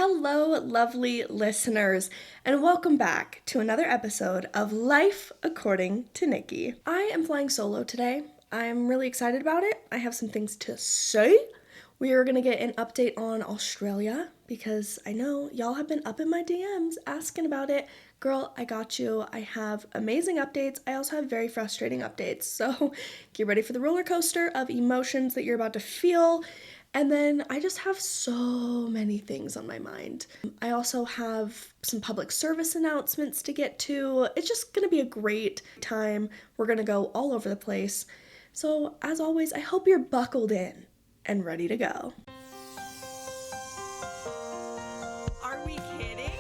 Hello, lovely listeners, and welcome back to another episode of Life According to Nikki. I am flying solo today. I'm really excited about it. I have some things to say. We are going to get an update on Australia because I know y'all have been up in my DMs asking about it. Girl, I got you. I have amazing updates. I also have very frustrating updates. So get ready for the roller coaster of emotions that you're about to feel. And then I just have so many things on my mind. I also have some public service announcements to get to. It's just going to be a great time. We're going to go all over the place. So as always, I hope you're buckled in and ready to go. Are we kidding?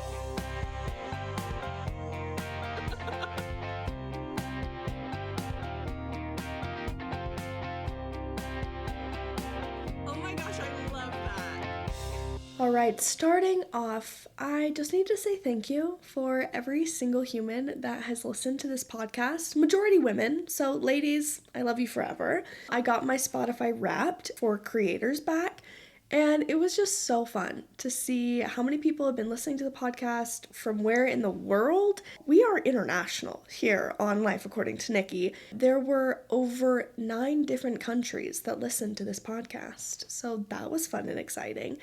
Oh my gosh, I love that. All right, starting off, I just need to say thank you for every single human that has listened to this podcast. Majority women, so ladies, I love you forever. I got my Spotify Wrapped for creators back, and it was just so fun to see how many people have been listening to the podcast from where in the world. We are international here on Life According to Nikki. There were over 9 different countries that listened to this podcast, so that was fun and exciting.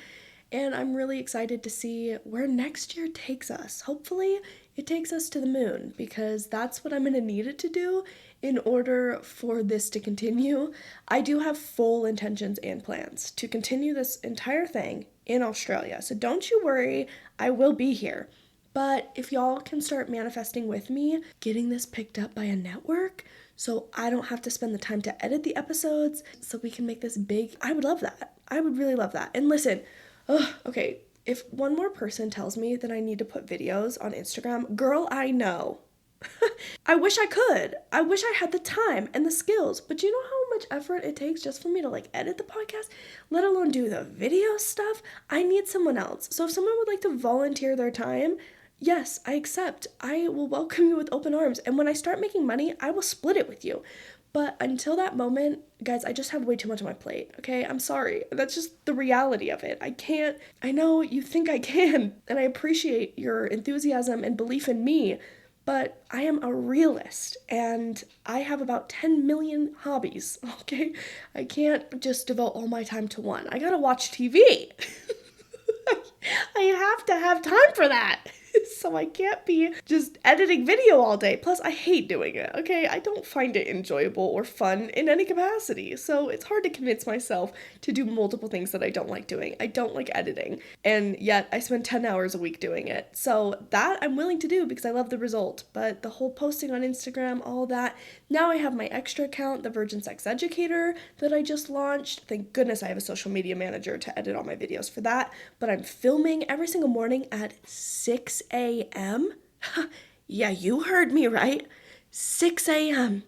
And I'm really excited to see where next year takes us. Hopefully, it takes us to the moon because that's what I'm going to need it to do in order for this to continue. I do have full intentions and plans to continue this entire thing in Australia. So don't you worry, I will be here. But if y'all can start manifesting with me, getting this picked up by a network, so I don't have to spend the time to edit the episodes, so we can make this big, I would love that. I would really love that. And listen, okay, if one more person tells me that I need to put videos on Instagram, girl, I know. I wish I could. I wish I had the time and the skills, but you know how much effort it takes just for me to edit the podcast, let alone do the video stuff? I need someone else. So if someone would like to volunteer their time, yes, I accept. I will welcome you with open arms. And when I start making money, I will split it with you. But until that moment, guys, I just have way too much on my plate, okay? I'm sorry. That's just the reality of it. I know you think I can, and I appreciate your enthusiasm and belief in me, but I am a realist, and I have about 10 million hobbies, okay? I can't just devote all my time to one. I gotta watch TV. I have to have time for that. So I can't be just editing video all day. Plus, I hate doing it, okay? I don't find it enjoyable or fun in any capacity. So it's hard to convince myself to do multiple things that I don't like doing. I don't like editing. And yet I spend 10 hours a week doing it. So that I'm willing to do because I love the result. But the whole posting on Instagram, all that. Now I have my extra account, the Virgin Sex Educator, that I just launched. Thank goodness I have a social media manager to edit all my videos for that. But I'm filming every single morning at 6 a.m. Yeah, you heard me right. 6 a.m.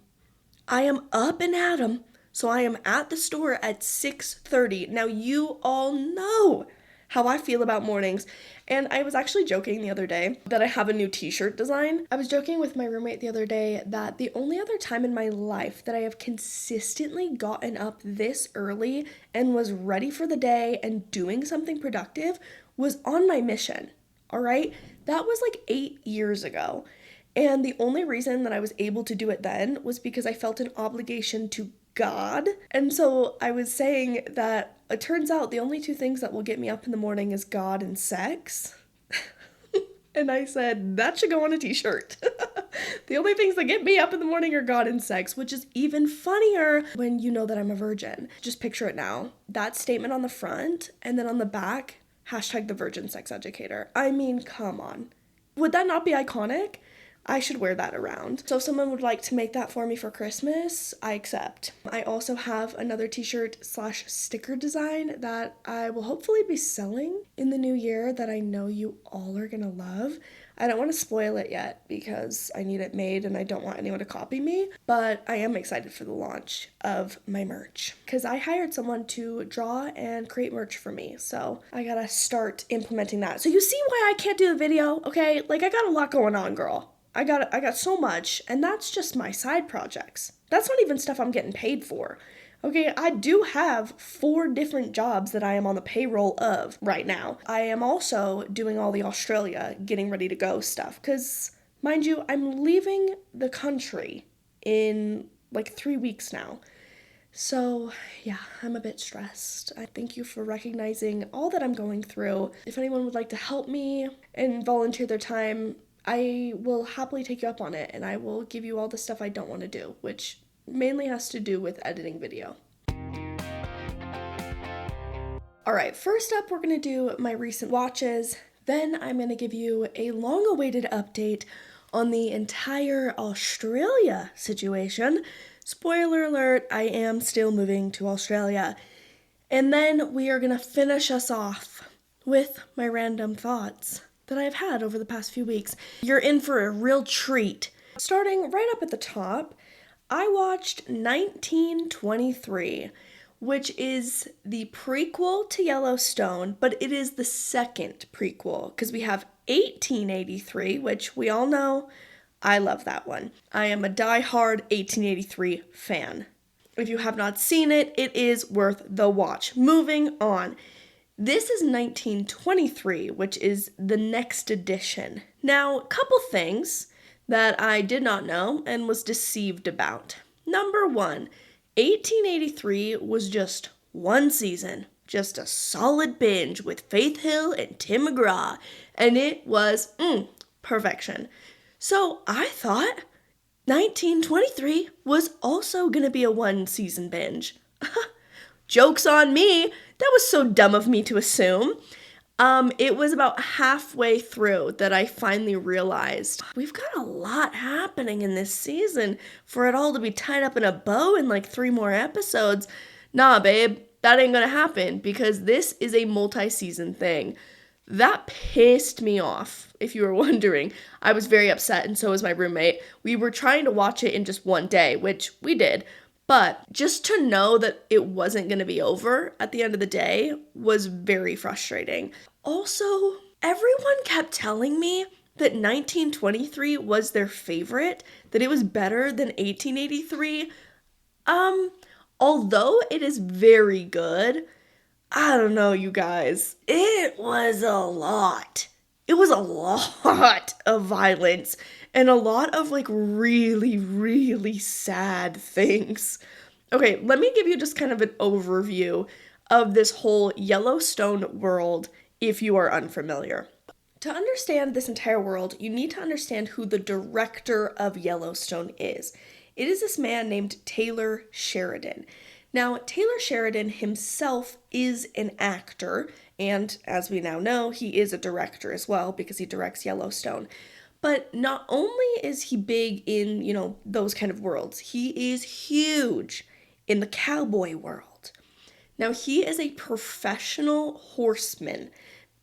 I am up and at 'em, so I am at the store at 6:30. Now you all know how I feel about mornings. And I was actually joking the other day that I have a new t-shirt design. I was joking with my roommate the other day that the only other time in my life that I have consistently gotten up this early and was ready for the day and doing something productive was on my mission. All right? That was 8 years ago. And the only reason that I was able to do it then was because I felt an obligation to God. And so I was saying that it turns out the only 2 things that will get me up in the morning is God and sex. And I said, that should go on a t-shirt. The only things that get me up in the morning are God and sex, which is even funnier when you know that I'm a virgin. Just picture it now. That statement on the front, and then on the back, # the Virgin Sex Educator. I mean, come on. Would that not be iconic? I should wear that around. So if someone would like to make that for me for Christmas, I accept. I also have another t-shirt / sticker design that I will hopefully be selling in the new year that I know you all are gonna love. I don't want to spoil it yet because I need it made and I don't want anyone to copy me, but I am excited for the launch of my merch because I hired someone to draw and create merch for me, so I gotta start implementing that. So you see why I can't do the video, okay? I got a lot going on, girl. I got so much, and that's just my side projects. That's not even stuff I'm getting paid for. Okay, I do have 4 different jobs that I am on the payroll of right now. I am also doing all the Australia getting ready to go stuff because, mind you, I'm leaving the country in like 3 weeks now. So, yeah, I'm a bit stressed. I thank you for recognizing all that I'm going through. If anyone would like to help me and volunteer their time, I will happily take you up on it and I will give you all the stuff I don't want to do, which mainly has to do with editing video. Alright, first up, we're going to do my recent watches. Then I'm going to give you a long awaited update on the entire Australia situation. Spoiler alert, I am still moving to Australia. And then we are going to finish us off with my random thoughts that I've had over the past few weeks. You're in for a real treat. Starting right up at the top, I watched 1923, which is the prequel to Yellowstone, but it is the second prequel because we have 1883, which we all know I love that one. I am a die-hard 1883 fan. If you have not seen it, it is worth the watch. Moving on. This is 1923, which is the next edition. Now, a couple things that I did not know and was deceived about. Number 1, 1883 was just one season. Just a solid binge with Faith Hill and Tim McGraw. And it was perfection. So I thought 1923 was also gonna be a one season binge. Joke's on me. That was so dumb of me to assume. It was about halfway through that I finally realized we've got a lot happening in this season for it all to be tied up in a bow in like 3 more episodes. Nah, babe, that ain't gonna happen because this is a multi-season thing. That pissed me off, if you were wondering. I was very upset, and so was my roommate. We were trying to watch it in just one day, which we did. But just to know that it wasn't going to be over at the end of the day was very frustrating. Also, everyone kept telling me that 1923 was their favorite, that it was better than 1883. Although it is very good, I don't know, you guys. It was a lot. It was a lot of violence and a lot of like really, really sad things. Okay, let me give you just kind of an overview of this whole Yellowstone world if you are unfamiliar. To understand this entire world, you need to understand who the director of Yellowstone is. It is this man named Taylor Sheridan. Now, Taylor Sheridan himself is an actor, and as we now know, he is a director as well because he directs Yellowstone. But not only is he big in, those kind of worlds, he is huge in the cowboy world. Now, he is a professional horseman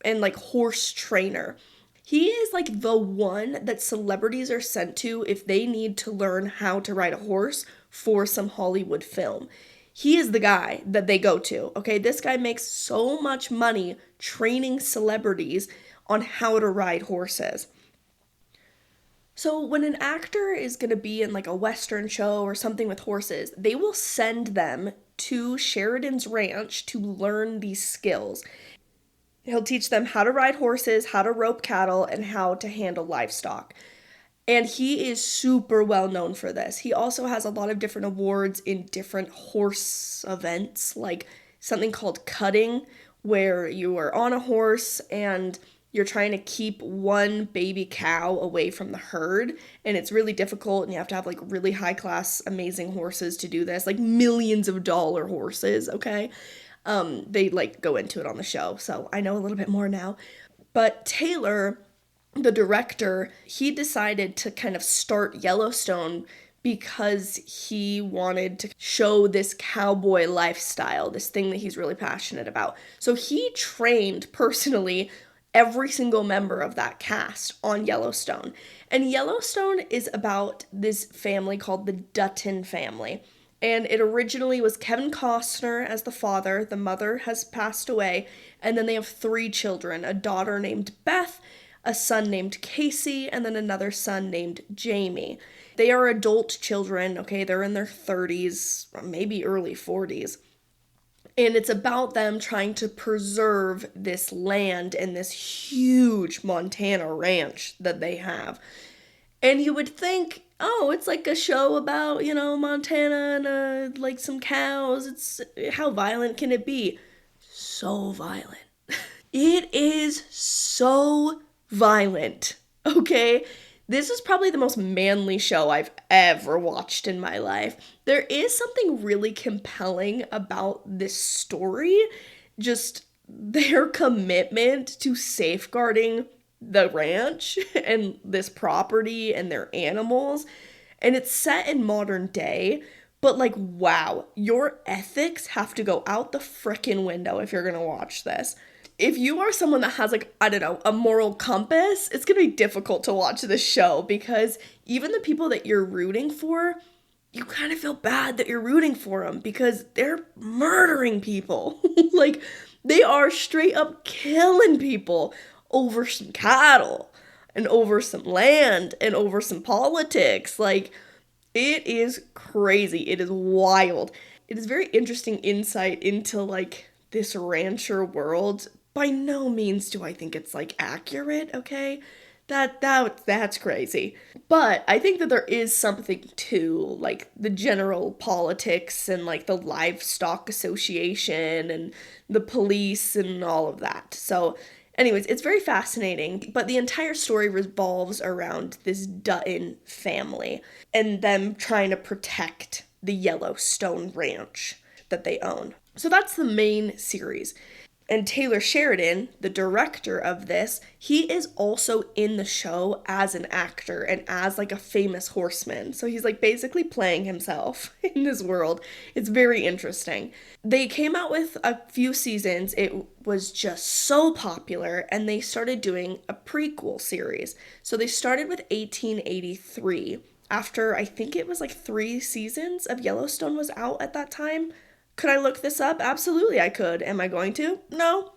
and like horse trainer. He is like the one that celebrities are sent to if they need to learn how to ride a horse for some Hollywood film. He is the guy that they go to, okay? This guy makes so much money training celebrities on how to ride horses. So when an actor is going to be in like a Western show or something with horses, they will send them to Sheridan's ranch to learn these skills. He'll teach them how to ride horses, how to rope cattle, and how to handle livestock. And he is super well known for this. He also has a lot of different awards in different horse events, like something called cutting, where you are on a horse and you're trying to keep one baby cow away from the herd. And it's really difficult, and you have to have like really high class, amazing horses to do this, like millions of dollar horses, okay? They like go into it on the show, so I know a little bit more now. But Taylor, the director, he decided to kind of start Yellowstone because he wanted to show this cowboy lifestyle, this thing that he's really passionate about. So he trained personally every single member of that cast on Yellowstone. And Yellowstone is about this family called the Dutton family. And it originally was Kevin Costner as the father. The mother has passed away. And then they have 3 children, a daughter named Beth, a son named Casey, and then another son named Jamie. They are adult children, okay? They're in their 30s, maybe early 40s. And it's about them trying to preserve this land and this huge Montana ranch that they have. And you would think, oh, it's like a show about, Montana and like some cows. It's how violent can it be? So violent. It is so violent. Okay? This is probably the most manly show I've ever watched in my life. There is something really compelling about this story, just their commitment to safeguarding the ranch and this property and their animals. And it's set in modern day, but like, wow, your ethics have to go out the frickin' window if you're gonna watch this. If you are someone that has, like, I don't know, a moral compass, it's gonna be difficult to watch this show because even the people that you're rooting for, you kind of feel bad that you're rooting for them because they're murdering people. Like, they are straight up killing people over some cattle and over some land and over some politics. Like, it is crazy. It is wild. It is very interesting insight into, like, this rancher world. By no means do I think it's, like, accurate, okay? That's crazy. But I think that there is something to, like, the general politics and, like, the livestock association and the police and all of that. So, anyways, it's very fascinating, but the entire story revolves around this Dutton family and them trying to protect the Yellowstone ranch that they own. So that's the main series. And Taylor Sheridan, the director of this, he is also in the show as an actor and as like a famous horseman. So he's like basically playing himself in this world. It's very interesting. They came out with a few seasons. It was just so popular and they started doing a prequel series. So they started with 1883 after I think it was like 3 seasons of Yellowstone was out at that time. Could I look this up? Absolutely I could. Am I going to? No.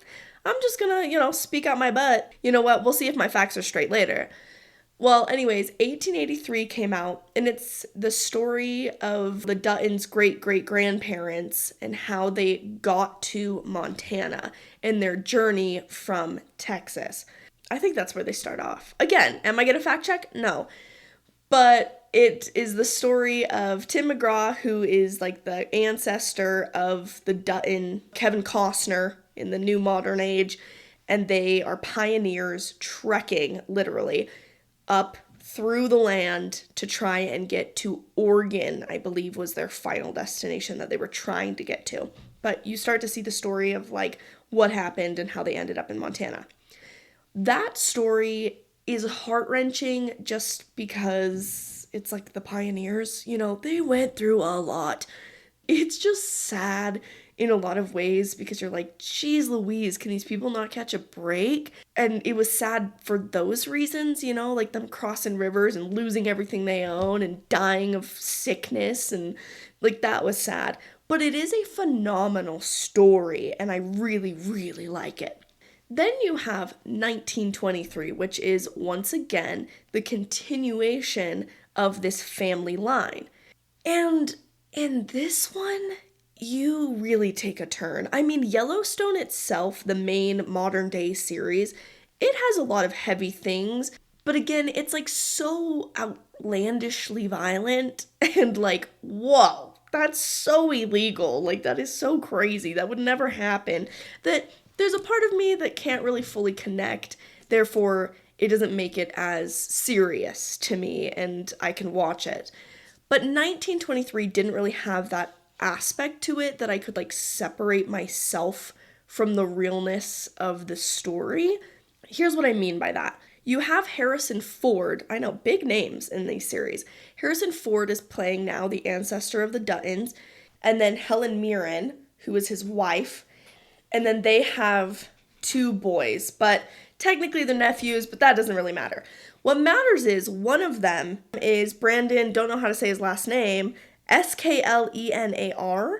I'm just gonna, speak out my butt. You know what? We'll see if my facts are straight later. Well, anyways, 1883 came out, and it's the story of the Duttons' great-great-grandparents and how they got to Montana and their journey from Texas. I think that's where they start off. Again, am I gonna fact check? No. But it is the story of Tim McGraw, who is like the ancestor of the Dutton, Kevin Costner in the new modern age, and they are pioneers trekking, literally, up through the land to try and get to Oregon, I believe was their final destination that they were trying to get to. But you start to see the story of like what happened and how they ended up in Montana. That story is heart-wrenching just because it's like the pioneers, they went through a lot. It's just sad in a lot of ways because you're like, geez Louise, can these people not catch a break? And it was sad for those reasons, like them crossing rivers and losing everything they own and dying of sickness, and like that was sad. But it is a phenomenal story and I really, really like it. Then you have 1923, which is, once again, the continuation of this family line. And in this one, you really take a turn. I mean, Yellowstone itself, the main modern-day series, it has a lot of heavy things, but again, it's like so outlandishly violent and like, whoa, that's so illegal. Like, that is so crazy. That would never happen. That there's a part of me that can't really fully connect, therefore it doesn't make it as serious to me and I can watch it. But 1923 didn't really have that aspect to it that I could like separate myself from the realness of the story. Here's what I mean by that. You have Harrison Ford, I know, big names in these series. Harrison Ford is playing now the ancestor of the Duttons, and then Helen Mirren, who is his wife, and then they have 2 boys, but technically they're nephews, but that doesn't really matter. What matters is one of them is Brandon, don't know how to say his last name, Sklenar.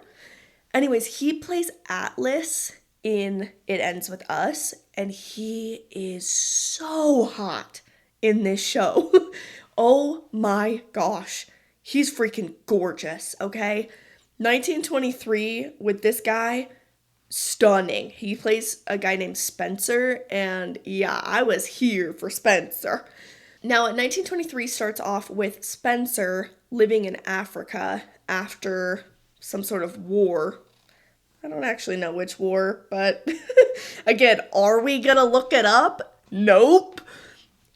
Anyways, he plays Atlas in It Ends With Us, and he is so hot in this show. Oh my gosh. He's freaking gorgeous, okay? 1923 with this guy, stunning. He plays a guy named Spencer, and yeah, I was here for Spencer. Now, 1923 starts off with Spencer living in Africa after some sort of war. I don't actually know which war, but again, are we gonna look it up? Nope.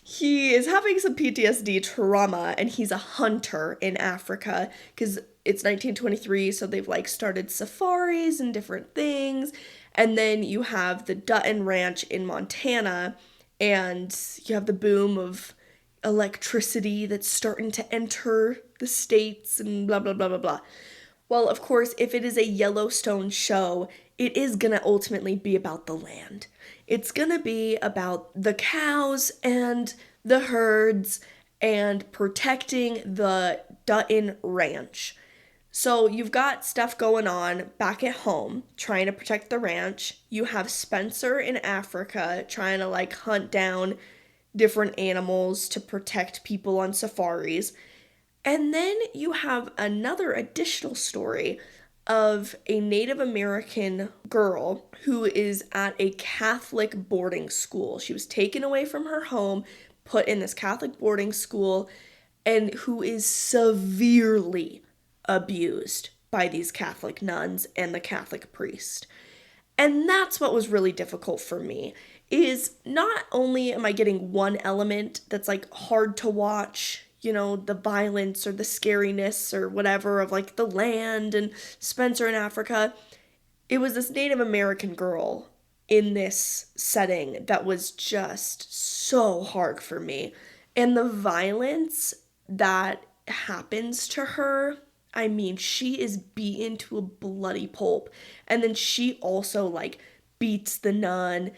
He is having some PTSD trauma, and he's a hunter in Africa because it's 1923, so they've like started safaris and different things. And then you have the Dutton Ranch in Montana, and you have the boom of electricity that's starting to enter the states and blah blah blah blah blah. Well, of course, if it is a Yellowstone show, it is gonna ultimately be about the land. It's gonna be about the cows and the herds and protecting the Dutton Ranch. So you've got stuff going on back at home trying to protect the ranch. You have Spencer in Africa trying to like hunt down different animals to protect people on safaris. And then you have another additional story of a Native American girl who is at a Catholic boarding school. She was taken away from her home, put in this Catholic boarding school, and who is severely abused by these Catholic nuns and the Catholic priest. And that's what was really difficult for me, is not only am I getting one element that's like hard to watch, you know, the violence or the scariness or whatever of like the land and Spencer in Africa. It was this Native American girl in this setting that was just so hard for me. And the violence that happens to her, I mean, she is beaten to a bloody pulp. And then she also like beats the nun.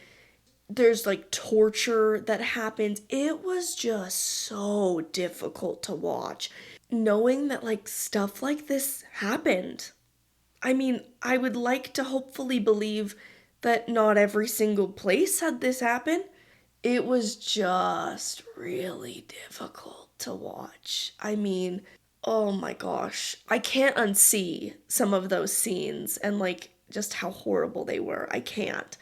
There's like torture that happens. It was just so difficult to watch. Knowing that like stuff like this happened. I mean, I would like to hopefully believe that not every single place had this happen. It was just really difficult to watch. I mean, oh my gosh. I can't unsee some of those scenes and like just how horrible they were. I can't.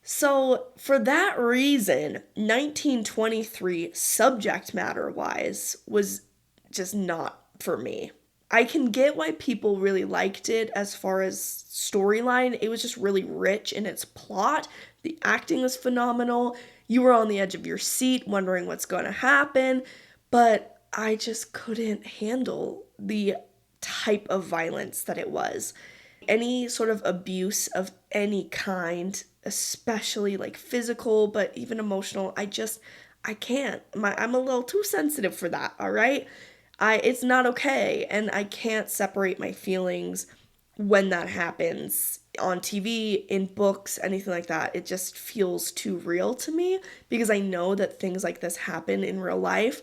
So, for that reason, 1923, subject matter wise, was just not for me. I can get why people really liked it as far as storyline. It was just really rich in its plot. The acting was phenomenal. You were on the edge of your seat wondering what's going to happen. But I just couldn't handle the type of violence that it was. Any sort of abuse of any kind, especially like physical, but even emotional, I can't. I'm a little too sensitive for that, all right? It's not okay, and I can't separate my feelings when that happens on TV, in books, anything like that. It just feels too real to me because I know that things like this happen in real life,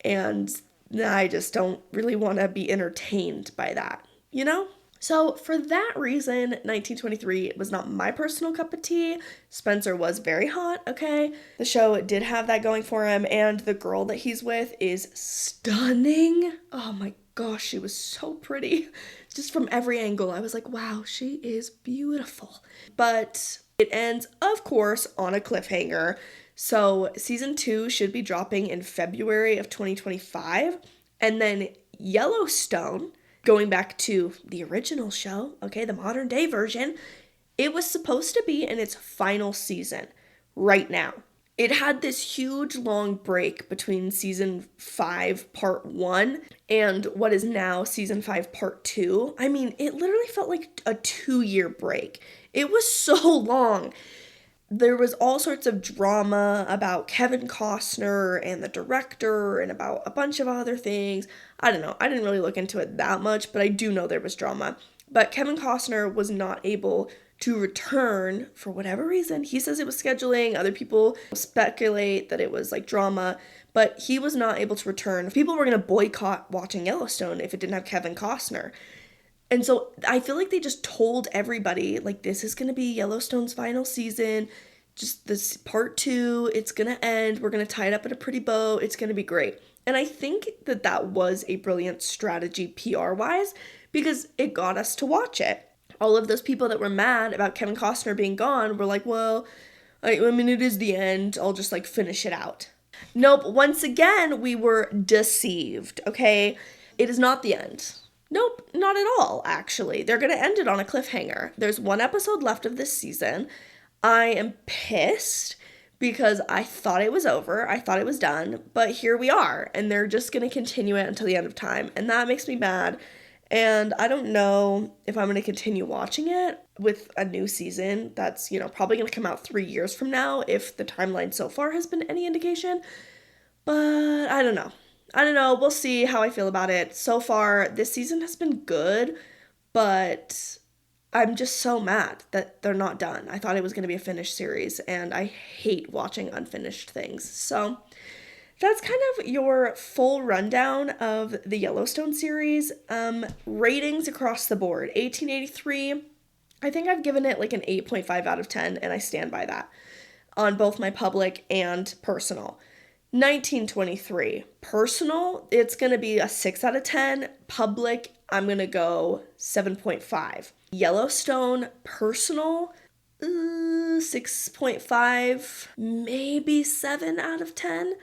and I just don't really want to be entertained by that, you know? So, for that reason, 1923 was not my personal cup of tea. Spencer was very hot, okay? The show did have that going for him, and the girl that he's with is stunning. Oh my gosh, she was so pretty. Just from every angle, I was like, wow, she is beautiful. But it ends, of course, on a cliffhanger. So, season 2 should be dropping in February of 2025. And then Yellowstone, going back to the original show, okay, the modern day version, it was supposed to be in its final season right now. It had this huge long break between season 5 part 1 and what is now season 5 part 2. I mean, it literally felt like a 2-year break. It was so long. There was all sorts of drama about Kevin Costner and the director and about a bunch of other things. I don't know. I didn't really look into it that much, but I do know there was drama. But Kevin Costner was not able to return for whatever reason. He says it was scheduling. Other people speculate that it was like drama, but he was not able to return. People were going to boycott watching Yellowstone if it didn't have Kevin Costner. And so I feel like they just told everybody, like, this is going to be Yellowstone's final season. Just this part 2, it's going to end. We're going to tie it up in a pretty bow. It's going to be great. And I think that that was a brilliant strategy PR-wise because it got us to watch it. All of those people that were mad about Kevin Costner being gone were like, well, I mean, it is the end. I'll just, like, finish it out. Nope. Once again, we were deceived, okay? It is not the end. Nope, not at all, actually. They're going to end it on a cliffhanger. There's 1 episode left of this season. I am pissed because I thought it was over. I thought it was done. But here we are. And they're just going to continue it until the end of time. And that makes me mad. And I don't know if I'm going to continue watching it with a new season that's, probably going to come out 3 years from now if the timeline so far has been any indication. But I don't know. We'll see how I feel about it. So far, this season has been good, but I'm just so mad that they're not done. I thought it was going to be a finished series, and I hate watching unfinished things. So that's kind of your full rundown of the Yellowstone series. Ratings across the board. 1883, I think I've given it like an 8.5 out of 10, and I stand by that on both my public and personal. 1923, personal, it's going to be a 6 out of 10. Public, I'm going to go 7.5. Yellowstone, personal, 6.5, maybe 7 out of 10.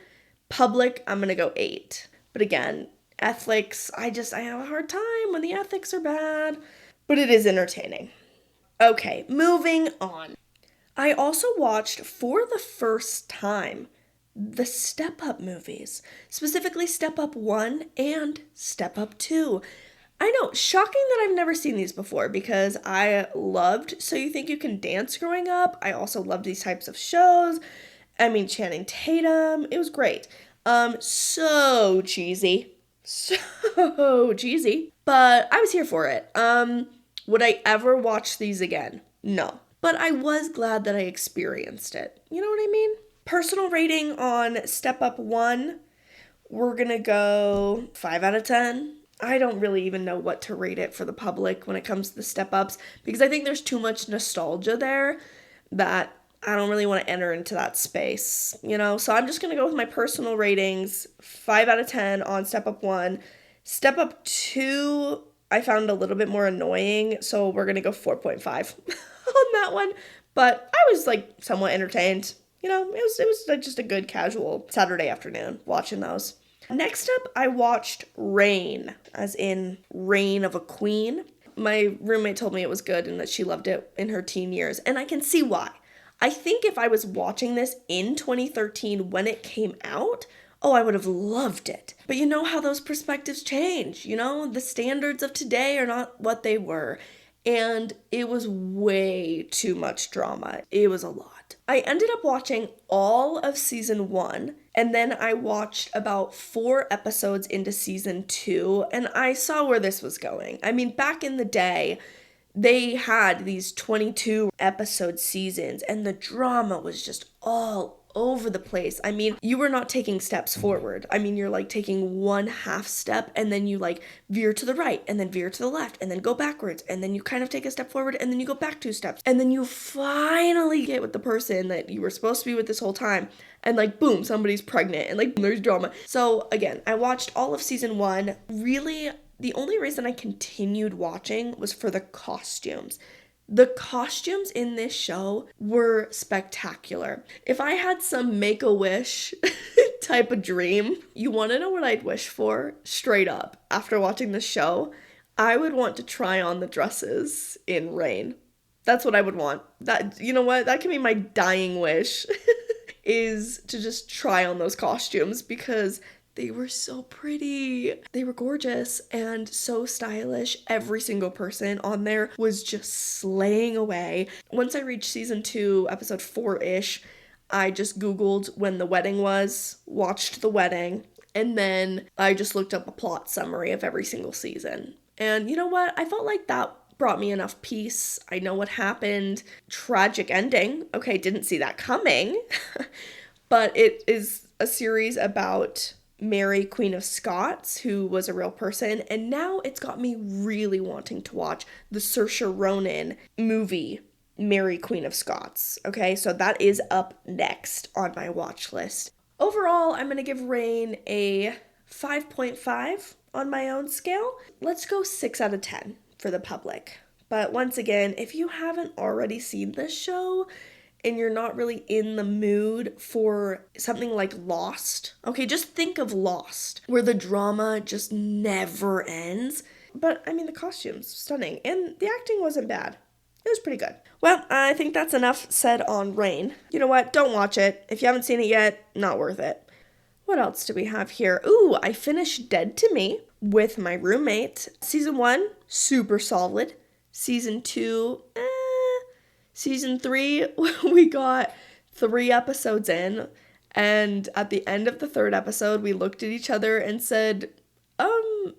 Public, I'm going to go 8. But again, ethics, I have a hard time when the ethics are bad. But it is entertaining. Okay, moving on. I also watched for the first time the Step Up movies, specifically Step Up 1 and Step Up 2. I know, shocking that I've never seen these before because I loved So You Think You Can Dance growing up. I also loved these types of shows. I mean, Channing Tatum, it was great. So cheesy. So cheesy. But I was here for it. Would I ever watch these again? No. But I was glad that I experienced it. You know what I mean? Personal rating on Step Up 1, we're gonna go 5 out of 10. I don't really even know what to rate it for the public when it comes to the Step Ups because I think there's too much nostalgia there that I don't really want to enter into that space, So I'm just gonna go with my personal ratings, 5 out of 10 on Step Up 1. Step Up 2, I found a little bit more annoying, so we're gonna go 4.5 on that one. But I was somewhat entertained. It was just a good casual Saturday afternoon watching those. Next up, I watched Reign, as in Reign of a Queen. My roommate told me it was good and that she loved it in her teen years, and I can see why. I think if I was watching this in 2013 when it came out, I would have loved it. But you know how those perspectives change, The standards of today are not what they were. And it was way too much drama. It was a lot. I ended up watching all of season 1, and then I watched about 4 episodes into season 2, and I saw where this was going. I mean, back in the day, they had these 22 episode seasons, and the drama was just all over the place. I mean, you were not taking steps forward. I mean, you're taking 1/2 step and then you veer to the right and then veer to the left and then go backwards and then you kind of take a step forward and then you go back 2 steps and then you finally get with the person that you were supposed to be with this whole time and boom, somebody's pregnant and there's drama. So again, I watched all of season 1. Really, the only reason I continued watching was for the costumes. The costumes in this show were spectacular. If I had some Make-A-Wish type of dream, you want to know what I'd wish for? Straight up, after watching the show, I would want to try on the dresses in Reign. That's what I would want. That, you know what? That can be my dying wish, is to just try on those costumes because they were so pretty. They were gorgeous and so stylish. Every single person on there was just slaying away. Once I reached season 2, episode 4-ish, I just Googled when the wedding was, watched the wedding, and then I just looked up a plot summary of every single season. And you know what? I felt like that brought me enough peace. I know what happened. Tragic ending. Okay, didn't see that coming. But it is a series about Mary, Queen of Scots, who was a real person, and now it's got me really wanting to watch the Saoirse Ronan movie, Mary, Queen of Scots. Okay, so that is up next on my watch list. Overall, I'm going to give Rain a 5.5 on my own scale. Let's go 6 out of 10 for the public. But once again, if you haven't already seen this show and you're not really in the mood for something like Lost, okay, just think of Lost, where the drama just never ends. But I mean, the costumes, stunning, and the acting wasn't bad. It was pretty good. Well, I think that's enough said on Rain. You know what? Don't watch it. If you haven't seen it yet, not worth it. What else do we have here? Ooh, I finished Dead to Me with my roommate. Season 1, super solid. Season 2, Season 3, we got 3 episodes in, and at the end of the 3rd episode, we looked at each other and said,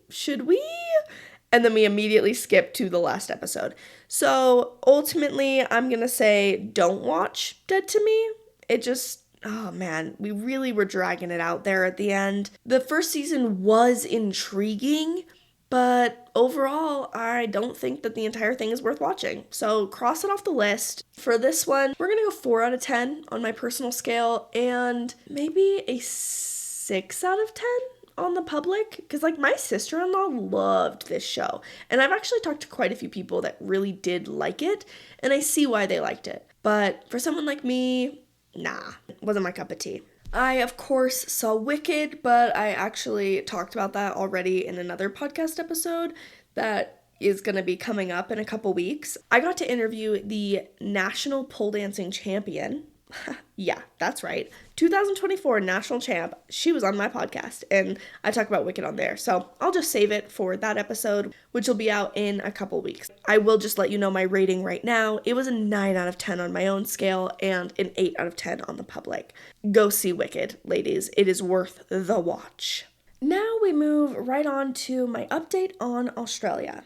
should we? And then we immediately skipped to the last episode. So ultimately, I'm gonna say don't watch Dead to Me. It just, oh man, we really were dragging it out there at the end. The first season was intriguing, but overall, I don't think that the entire thing is worth watching. So cross it off the list. For this one, we're gonna go 4 out of 10 on my personal scale, and maybe a 6 out of 10 on the public, because like my sister-in-law loved this show, and I've actually talked to quite a few people that really did like it, and I see why they liked it. But for someone like me, nah, it wasn't my cup of tea. I, of course, saw Wicked, but I actually talked about that already in another podcast episode that is going to be coming up in a couple weeks. I got to interview the national pole dancing champion. Yeah, that's right. 2024 national champ. She was on my podcast, and I talk about Wicked on there. So I'll just save it for that episode, which will be out in a couple weeks. I will just let you know my rating right now. It was a 9 out of 10 on my own scale and an 8 out of 10 on the public. Go see Wicked, ladies. It is worth the watch. Now we move right on to my update on Australia.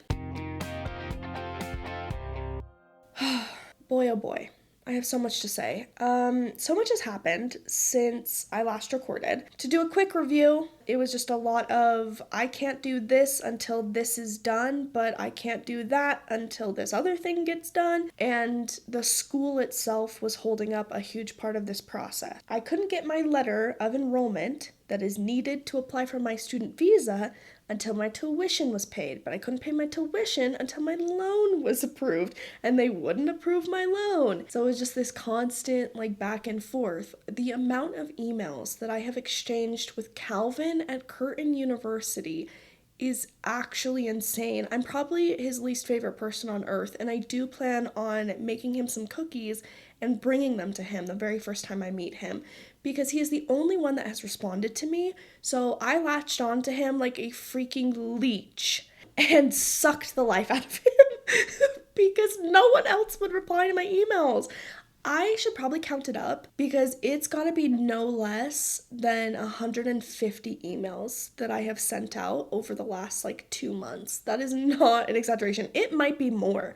Boy, oh boy. I have so much to say. So much has happened since I last recorded. To do a quick review, it was just a lot of, I can't do this until this is done, but I can't do that until this other thing gets done. And the school itself was holding up a huge part of this process. I couldn't get my letter of enrollment that is needed to apply for my student visa until my tuition was paid, but I couldn't pay my tuition until my loan was approved, and they wouldn't approve my loan. So it was just this constant back and forth. The amount of emails that I have exchanged with Calvin at Curtin University is actually insane. I'm probably his least favorite person on earth, and I do plan on making him some cookies and bringing them to him the very first time I meet him, because he is the only one that has responded to me. So I latched on to him like a freaking leech and sucked the life out of him because no one else would reply to my emails. I should probably count it up because it's got to be no less than 150 emails that I have sent out over the last 2 months. That is not an exaggeration. It might be more.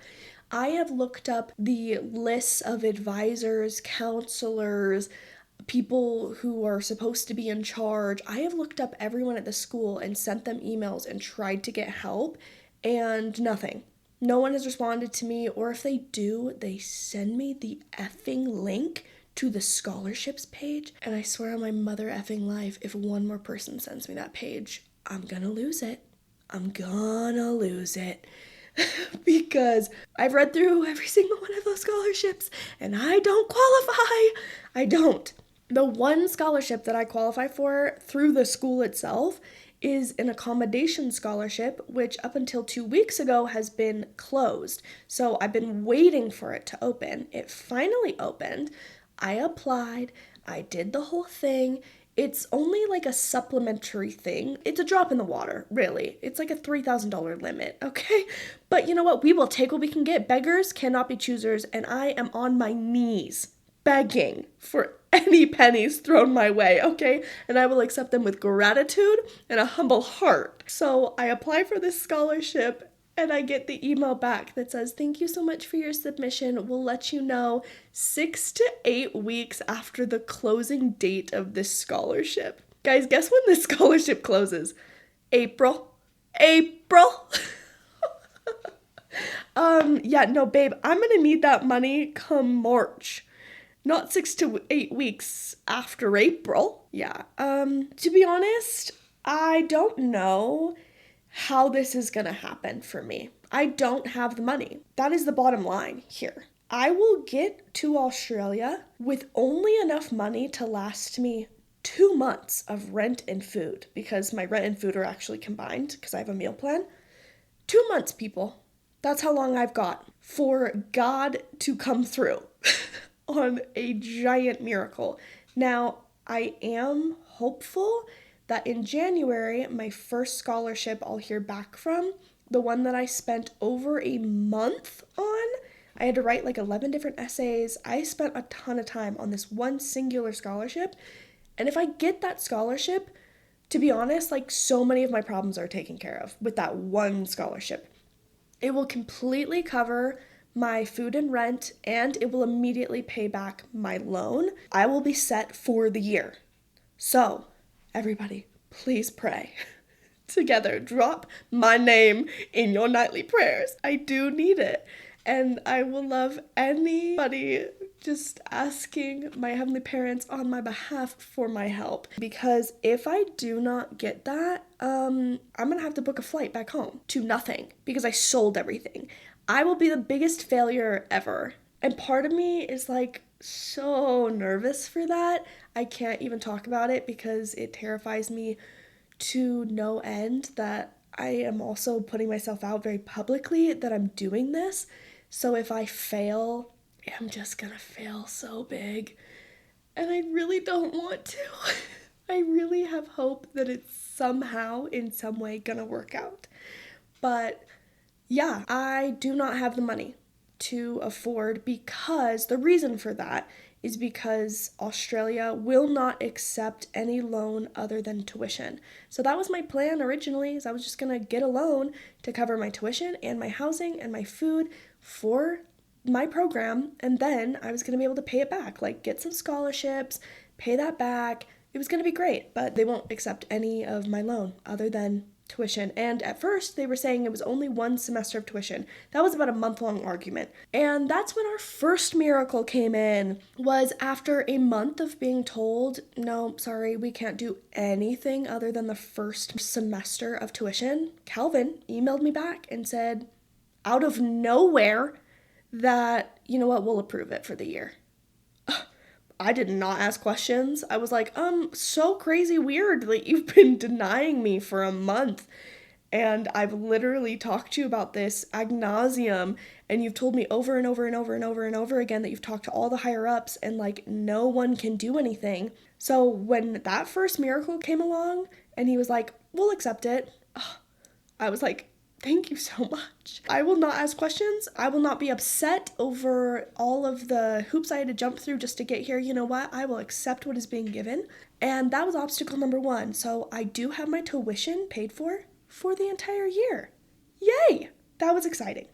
I have looked up the lists of advisors, counselors, people who are supposed to be in charge. I have looked up everyone at the school and sent them emails and tried to get help, and nothing. No one has responded to me, or if they do, they send me the effing link to the scholarships page, and I swear on my mother effing life, if one more person sends me that page, I'm gonna lose it. I'm gonna lose it. Because I've read through every single one of those scholarships, and I don't qualify. I don't. The one scholarship that I qualify for through the school itself is an accommodation scholarship, which up until 2 weeks ago has been closed. So I've been waiting for it to open. It finally opened. I applied. I did the whole thing. It's only a supplementary thing. It's a drop in the water, really. It's a $3,000 limit, okay? But you know what? We will take what we can get. Beggars cannot be choosers, and I am on my knees begging for any pennies thrown my way, okay? And I will accept them with gratitude and a humble heart. So I apply for this scholarship, and I get the email back that says, thank you so much for your submission. We'll let you know 6 to 8 weeks after the closing date of this scholarship. Guys, guess when this scholarship closes? April. April. Yeah, no, babe, I'm gonna need that money come March. Not 6 to 8 weeks after April. Yeah. To be honest, I don't know how this is gonna happen for me. I don't have the money. That is the bottom line here. I will get to Australia with only enough money to last me 2 months of rent and food because my rent and food are actually combined because I have a meal plan. 2 months, people. That's how long I've got for God to come through on a giant miracle. Now, I am hopeful that in January, my first scholarship I'll hear back from, the one that I spent over a month on. I had to write like 11 different essays. I spent a ton of time on this one singular scholarship. And if I get that scholarship, to be honest, like so many of my problems are taken care of with that one scholarship. It will completely cover my food and rent, and it will immediately pay back my loan. I will be set for the year. So, everybody, please pray. Together, drop my name in your nightly prayers. I do need it. And I will love anybody just asking my heavenly parents on my behalf for my help. Because if I do not get that, I'm gonna have to book a flight back home to nothing because I sold everything. I will be the biggest failure ever. And part of me is like so nervous for that. I can't even talk about it because it terrifies me to no end that I am also putting myself out very publicly that I'm doing this. So if I fail, I'm just gonna fail so big. And I really don't want to. I really have hope that it's somehow, in some way, gonna work out. But yeah, I do not have the money to afford because the reason for that is because Australia will not accept any loan other than tuition. So that was my plan originally, is I was just gonna get a loan to cover my tuition and my housing and my food for my program, and then I was gonna be able to pay it back, like get some scholarships, pay that back. It was gonna be great, but they won't accept any of my loan other than tuition. And at first they were saying it was only 1 semester of tuition. That was about a month-long argument. And that's when our first miracle came in, was after a month of being told, no, sorry, we can't do anything other than the first semester of tuition. Calvin emailed me back and said, out of nowhere, that, you know what, we'll approve it for the year. I did not ask questions. I was like, so crazy weird that you've been denying me for a month. And I've literally talked to you about this ad nauseum, and you've told me over and over and over and over and over again that you've talked to all the higher ups and like no one can do anything. So when that first miracle came along and he was like, we'll accept it, I was like, thank you so much. I will not ask questions. I will not be upset over all of the hoops I had to jump through just to get here. You know what? I will accept what is being given. And that was obstacle number 1. So I do have my tuition paid for the entire year. Yay! That was exciting.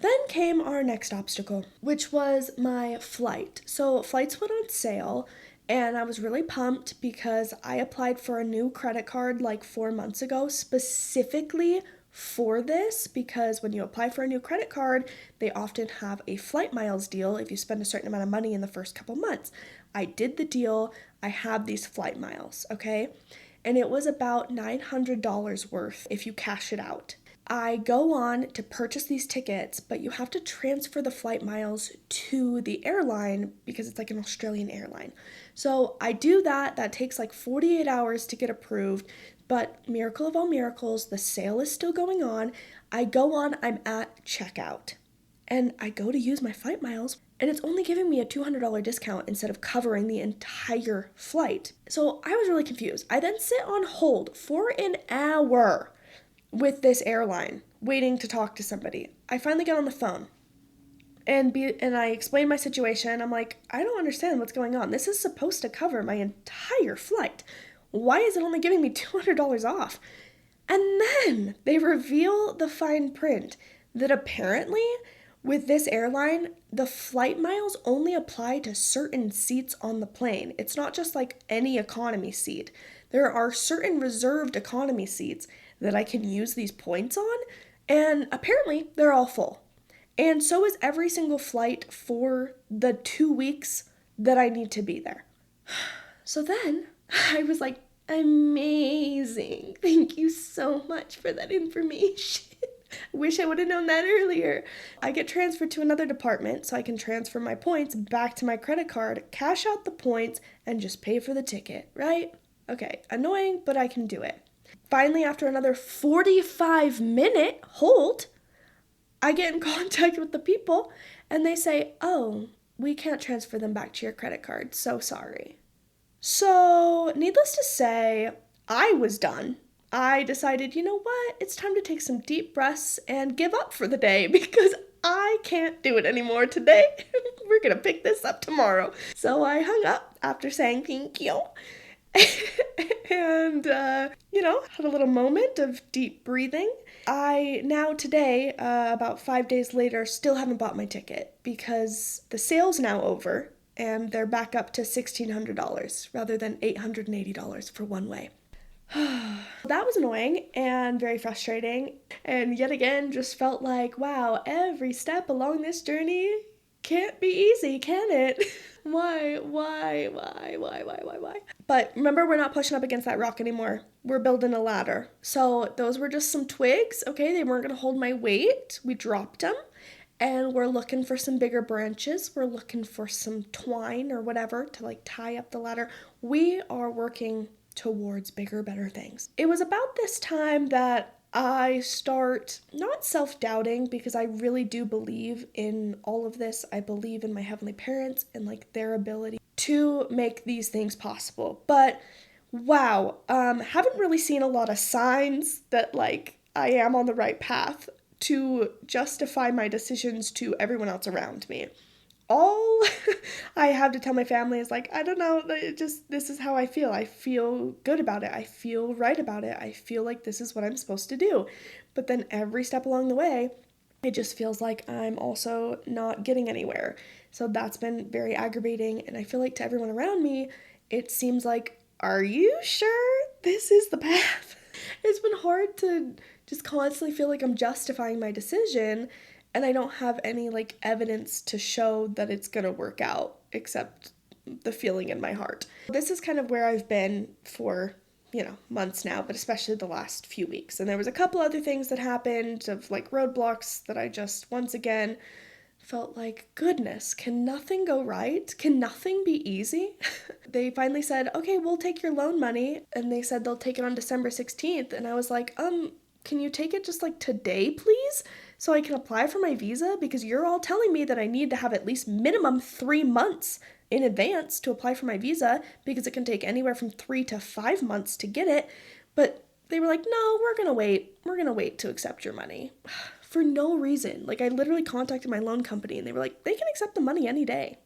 Then came our next obstacle, which was my flight. So flights went on sale, and I was really pumped because I applied for a new credit card like 4 months ago, specifically for this, because when you apply for a new credit card, they often have a flight miles deal if you spend a certain amount of money in the first couple months. I did the deal. I have these flight miles, okay? And it was about $900 worth if you cash it out. I go on to purchase these tickets, but you have to transfer the flight miles to the airline because it's like an Australian airline. So I do that. That takes like 48 hours to get approved. But miracle of all miracles, the sale is still going on. I go on, I'm at checkout. And I go to use my flight miles, and it's only giving me a $200 discount instead of covering the entire flight. So I was really confused. I then sit on hold for an hour with this airline, waiting to talk to somebody. I finally get on the phone. And I explain my situation. I'm like, I don't understand what's going on. This is supposed to cover my entire flight. Why is it only giving me $200 off? And then they reveal the fine print that apparently With this airline, the flight miles only apply to certain seats on the plane. It's not just like any economy seat. There are certain reserved economy seats that I can use these points on, and apparently they're all full. And so is every single flight for the 2 weeks that I need to be there. So then I was like, amazing. Thank you so much for that information. Wish I would have known that earlier. I get transferred to another department so I can transfer my points back to my credit card, cash out the points, and just pay for the ticket, right? Okay, annoying, but I can do it. Finally, after another 45-minute hold, I get in contact with the people and they say, oh, we can't transfer them back to your credit card. So sorry. So, needless to say, I was done. I decided, you know what? It's time to take some deep breaths and give up for the day because I can't do it anymore today. We're going to pick this up tomorrow. So I hung up after saying thank you. And, had a little moment of deep breathing. I now today, about 5 days later, still haven't bought my ticket because the sale's now over and they're back up to $1,600 rather than $880 for one way. That was annoying and very frustrating, and yet again just felt like, wow, every step along this journey can't be easy, can it? Why? But remember, we're not pushing up against that rock anymore. We're building a ladder. So those were just some twigs, okay? They weren't gonna hold my weight. We dropped them, and we're looking for some bigger branches. We're looking for some twine or whatever to like tie up the ladder. We are working towards bigger, better things. It was about this time that I start not self-doubting, because I really do believe in all of this. I believe in my heavenly parents and like their ability to make these things possible. But wow, haven't really seen a lot of signs that like I am on the right path to justify my decisions to everyone else around me. All I have to tell my family is like, I don't know, this is how I feel. I feel good about it. I feel right about it. I feel like this is what I'm supposed to do. But then every step along the way, it just feels like I'm also not getting anywhere. So that's been very aggravating. And I feel like to everyone around me, it seems like, are you sure this is the path? It's been hard to just constantly feel like I'm justifying my decision, and I don't have any like evidence to show that it's gonna work out except the feeling in my heart. This is kind of where I've been for, months now, but especially the last few weeks. And there was a couple other things that happened of like roadblocks that I just once again felt like, goodness, can nothing go right? Can nothing be easy? They finally said, okay, we'll take your loan money. And they said they'll take it on December 16th. And I was like, can you take it just like today, please? So I can apply for my visa, because you're all telling me that I need to have at least minimum 3 months in advance to apply for my visa, because it can take anywhere from 3 to 5 months to get it. But they were like, no, we're gonna wait to accept your money. For no reason. Like, I literally contacted my loan company and they were like, they can accept the money any day.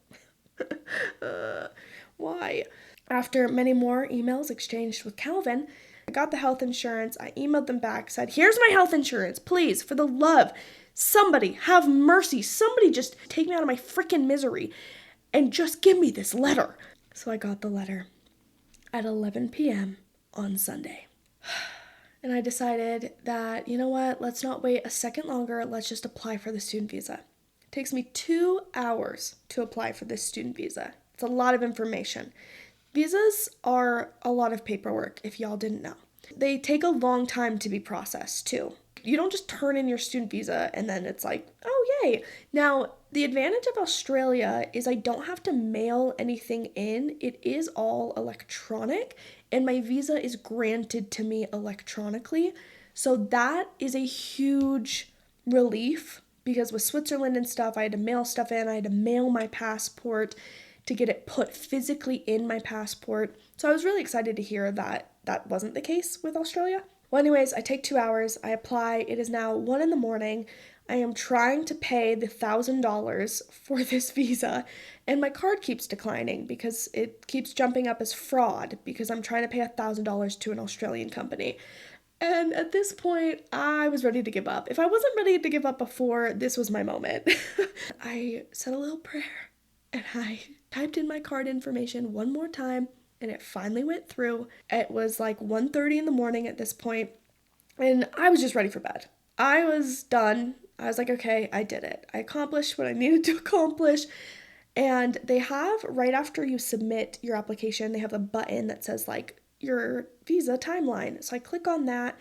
Why? After many more emails exchanged with Calvin, I got the health insurance. I emailed them back, said, here's my health insurance. Please, for the love, somebody have mercy. Somebody just take me out of my freaking misery and just give me this letter. So I got the letter at 11 p.m. on Sunday. And I decided that, you know what, let's not wait a second longer. Let's just apply for the student visa. It takes me 2 hours to apply for this student visa. It's a lot of information. Visas are a lot of paperwork, if y'all didn't know. They take a long time to be processed, too. You don't just turn in your student visa and then it's like, oh, yay. Now, the advantage of Australia is I don't have to mail anything in. It is all electronic, and my visa is granted to me electronically. So that is a huge relief, because with Switzerland and stuff, I had to mail stuff in. I had to mail my passport to get it put physically in my passport. So I was really excited to hear that that wasn't the case with Australia. Well, anyways, I take 2 hours, I apply. It is now 1 a.m. I am trying to pay the $1,000 for this visa, and my card keeps declining because it keeps jumping up as fraud, because I'm trying to pay $1,000 to an Australian company. And at this point, I was ready to give up. If I wasn't ready to give up before, this was my moment. I said a little prayer and I typed in my card information one more time and it finally went through. It was like 1:30 in the morning at this point, and I was just ready for bed. I was done. I was like, okay, I did it. I accomplished what I needed to accomplish. And they have, right after you submit your application, they have a button that says like your visa timeline. So I click on that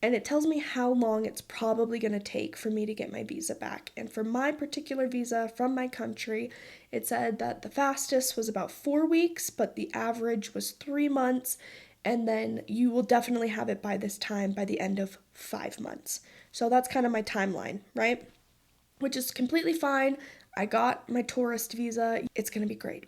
and it tells me how long it's probably going to take for me to get my visa back. And for my particular visa from my country, it said that the fastest was about 4 weeks, but the average was 3 months. And then you will definitely have it by this time, by the end of 5 months. So that's kind of my timeline, right? Which is completely fine. I got my tourist visa. It's gonna be great.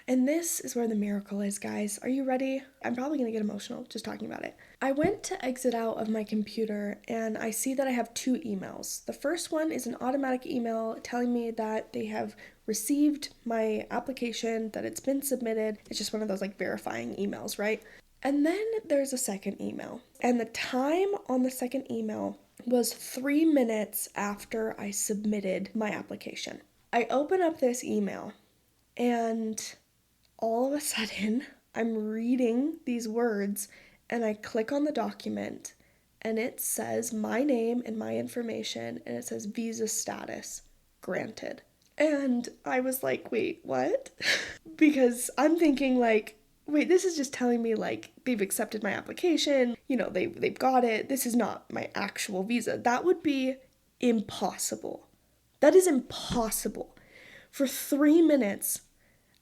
And this is where the miracle is, guys. Are you ready? I'm probably gonna get emotional just talking about it. I went to exit out of my computer and I see that I have 2 emails. The first one is an automatic email telling me that they have received my application, that it's been submitted. It's just one of those like verifying emails, right? And then there's a second email. And the time on the second email was 3 minutes after I submitted my application. I open up this email and all of a sudden I'm reading these words and I click on the document and it says my name and my information and it says visa status granted. And I was like, wait, what? Because I'm thinking like, wait, this is just telling me like they've accepted my application, they've got it. This is not my actual visa. That would be impossible. That is impossible. For 3 minutes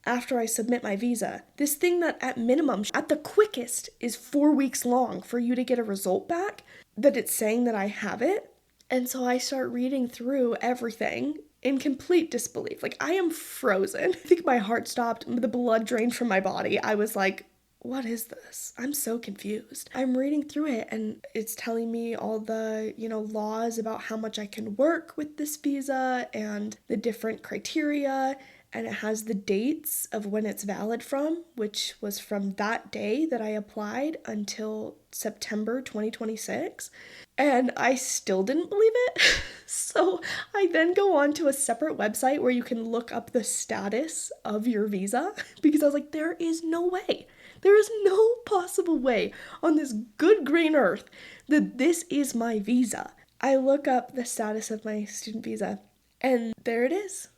after I submit my visa, this thing that at minimum, at the quickest, is 4 weeks long for you to get a result back, that it's saying that I have it. And so I start reading through everything in complete disbelief. Like, I am frozen. I think my heart stopped, the blood drained from my body. I was like, what is this? I'm so confused. I'm reading through it and it's telling me all the, laws about how much I can work with this visa and the different criteria. And it has the dates of when it's valid from, which was from that day that I applied until September 2026. And I still didn't believe it. So I then go on to a separate website where you can look up the status of your visa because I was like, there is no way. There is no possible way on this good green earth that this is my visa. I look up the status of my student visa and there it is.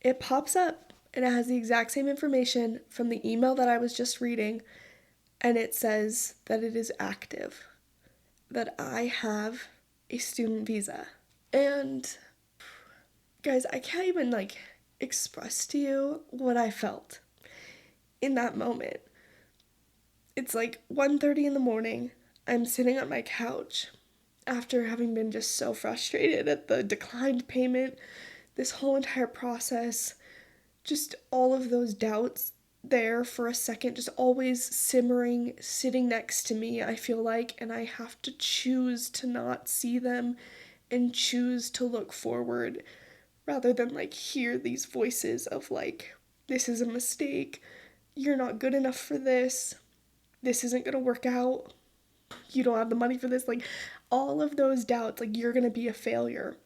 It pops up and it has the exact same information from the email that I was just reading, and it says that it is active, that I have a student visa. And guys, I can't even express to you what I felt in that moment. It's like 1:30 in the morning. I'm sitting on my couch after having been just so frustrated at the declined payment, this whole entire process, just all of those doubts there for a second, just always simmering, sitting next to me, I feel like, and I have to choose to not see them and choose to look forward rather than hear these voices of this is a mistake, you're not good enough for this isn't gonna work out, you don't have the money for this, all of those doubts, you're gonna be a failure.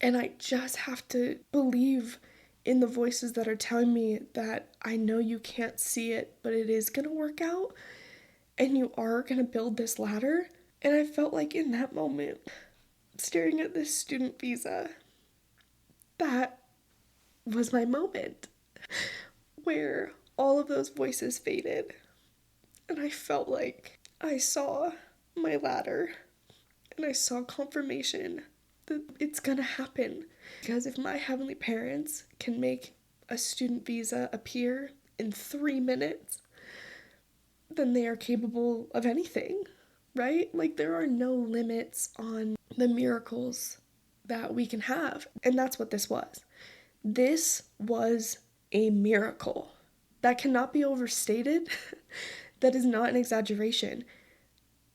And I just have to believe in the voices that are telling me that I know you can't see it, but it is gonna work out and you are gonna build this ladder. And I felt like in that moment, staring at this student visa, that was my moment where all of those voices faded. And I felt like I saw my ladder and I saw confirmation that it's gonna happen. Because if my heavenly parents can make a student visa appear in 3 minutes, then they are capable of anything, right? There are no limits on the miracles that we can have. And that's what this was. This was a miracle. That cannot be overstated. That is not an exaggeration.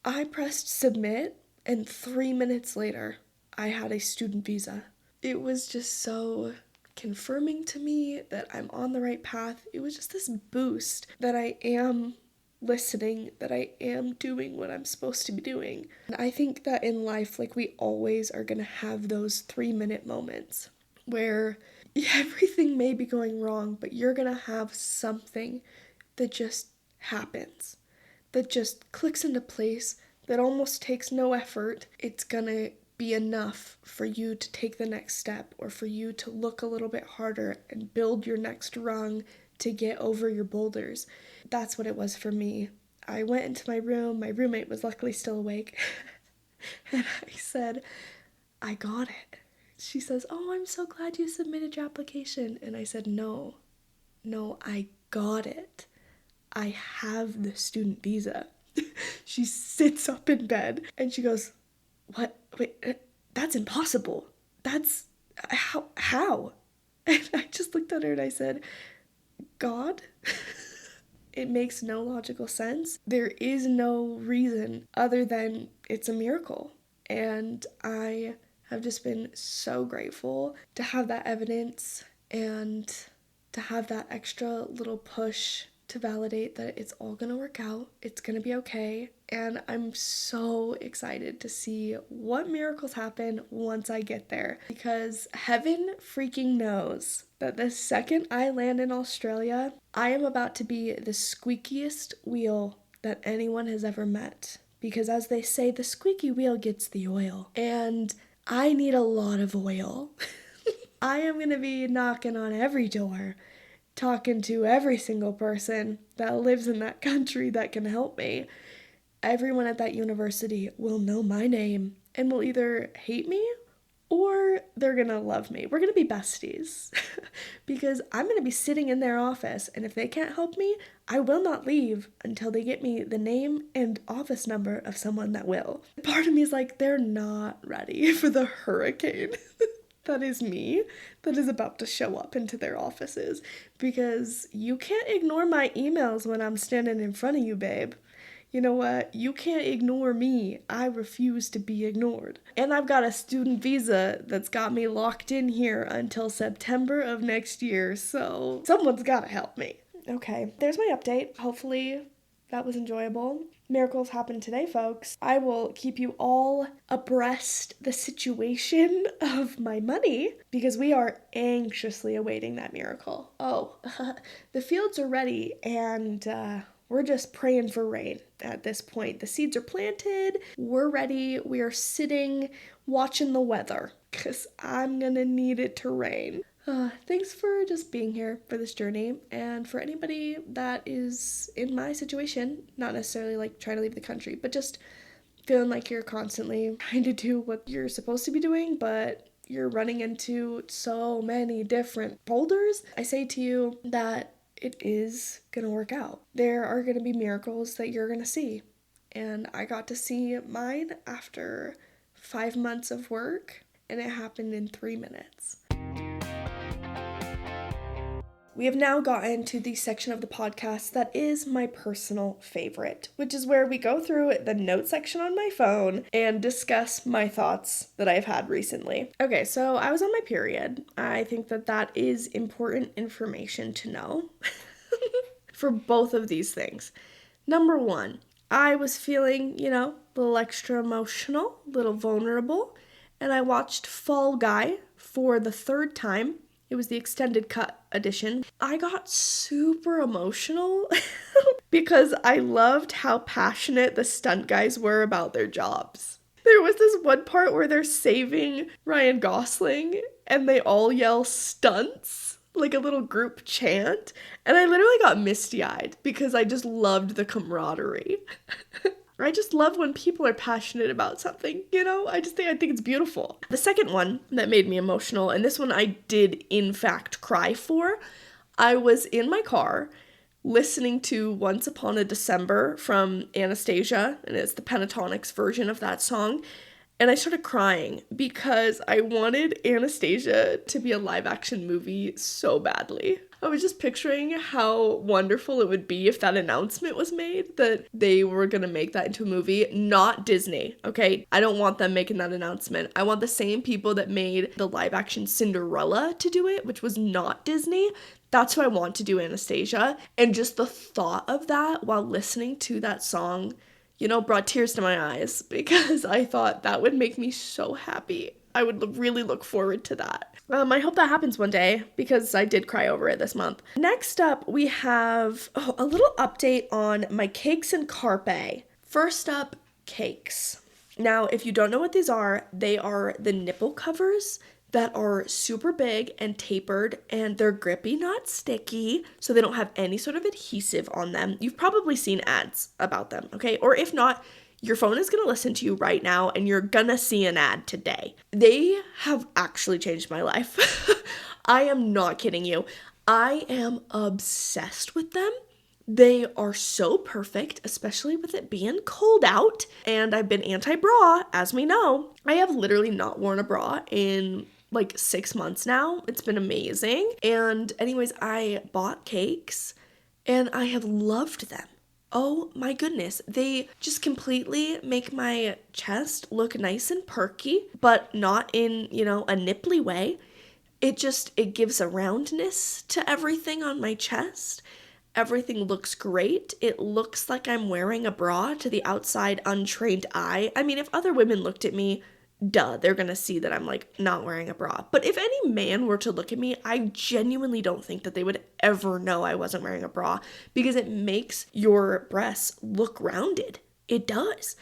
I pressed submit, and 3 minutes later, I had a student visa. It was just so confirming to me that I'm on the right path. It was just this boost that I am listening, that I am doing what I'm supposed to be doing. And I think that in life, like, we always are gonna have those 3-minute moments where everything may be going wrong, but you're gonna have something that just happens, that just clicks into place, that almost takes no effort. It's gonna be enough for you to take the next step, or for you to look a little bit harder and build your next rung to get over your boulders. That's what it was for me. I went into my room, my roommate was luckily still awake, and I said, I got it. She says, oh, I'm so glad you submitted your application. And I said, no, I got it. I have the student visa. She sits up in bed and she goes, what? Wait, that's impossible. That's, how? And I just looked at her and I said, God? It makes no logical sense. There is no reason other than it's a miracle. And I have just been so grateful to have that evidence and to have that extra little push to validate that it's all gonna work out, it's gonna be okay. And I'm so excited to see what miracles happen once I get there, because heaven freaking knows that the second I land in Australia, I am about to be the squeakiest wheel that anyone has ever met. Because as they say, the squeaky wheel gets the oil. And I need a lot of oil. I am going to be knocking on every door, talking to every single person that lives in that country that can help me. Everyone at that university will know my name and will either hate me or they're gonna love me. We're gonna be besties because I'm gonna be sitting in their office, and if they can't help me, I will not leave until they get me the name and office number of someone that will. Part of me is like, they're not ready for the hurricane that is me, that is about to show up into their offices, because you can't ignore my emails when I'm standing in front of you, babe. You know what? You can't ignore me. I refuse to be ignored. And I've got a student visa that's got me locked in here until September of next year, so someone's gotta help me. Okay, there's my update. Hopefully that was enjoyable. Miracles happen today, folks. I will keep you all abreast the situation of my money, because we are anxiously awaiting that miracle. Oh, the fields are ready, and we're just praying for rain at this point. The seeds are planted. We're ready. We are sitting, watching the weather, because I'm gonna need it to rain. Thanks for just being here for this journey. And for anybody that is in my situation, not necessarily like trying to leave the country, but just feeling like you're constantly trying to do what you're supposed to be doing, but you're running into so many different boulders, I say to you that it is gonna work out. There are gonna be miracles that you're gonna see. And I got to see mine after 5 months of work, and it happened in 3 minutes. We have now gotten to the section of the podcast that is my personal favorite, which is where we go through the note section on my phone and discuss my thoughts that I've had recently. Okay, so I was on my period. I think that is important information to know for both of these things. Number one, I was feeling, a little extra emotional, a little vulnerable, and I watched Fall Guy for the 3rd time. It was the extended cut edition. I got super emotional because I loved how passionate the stunt guys were about their jobs. There was this one part where they're saving Ryan Gosling and they all yell stunts, like a little group chant. And I literally got misty-eyed because I just loved the camaraderie. I just love when people are passionate about something, I think it's beautiful. The second one that made me emotional, and this one I did in fact cry for, I was in my car listening to Once Upon a December from Anastasia, and it's the Pentatonics version of that song, And I started crying because I wanted Anastasia to be a live action movie so badly. I was just picturing how wonderful it would be if that announcement was made that they were gonna make that into a movie. Not Disney, okay? I don't want them making that announcement. I want the same people that made the live action Cinderella to do it, which was not Disney. That's who I want to do Anastasia. And just the thought of that while listening to that song, brought tears to my eyes because I thought that would make me so happy. I would really look forward to that. I hope that happens one day because I did cry over it this month. Next up, we have a little update on my cakes and carpe. First up, cakes. Now, if you don't know what these are, they are the nipple covers that are super big and tapered, and they're grippy, not sticky, so they don't have any sort of adhesive on them. You've probably seen ads about them, okay? Or if not, your phone is gonna listen to you right now and you're gonna see an ad today. They have actually changed my life. I am not kidding you. I am obsessed with them. They are so perfect, especially with it being cold out, and I've been anti-bra, as we know. I have literally not worn a bra in like 6 months now. It's been amazing. And anyways, I bought cakes and I have loved them. Oh my goodness. They just completely make my chest look nice and perky, but not in, a nipply way. It gives a roundness to everything on my chest. Everything looks great. It looks like I'm wearing a bra to the outside untrained eye. I mean, if other women looked at me, they're gonna see that I'm like not wearing a bra. But if any man were to look at me, I genuinely don't think that they would ever know I wasn't wearing a bra because it makes your breasts look rounded. It does.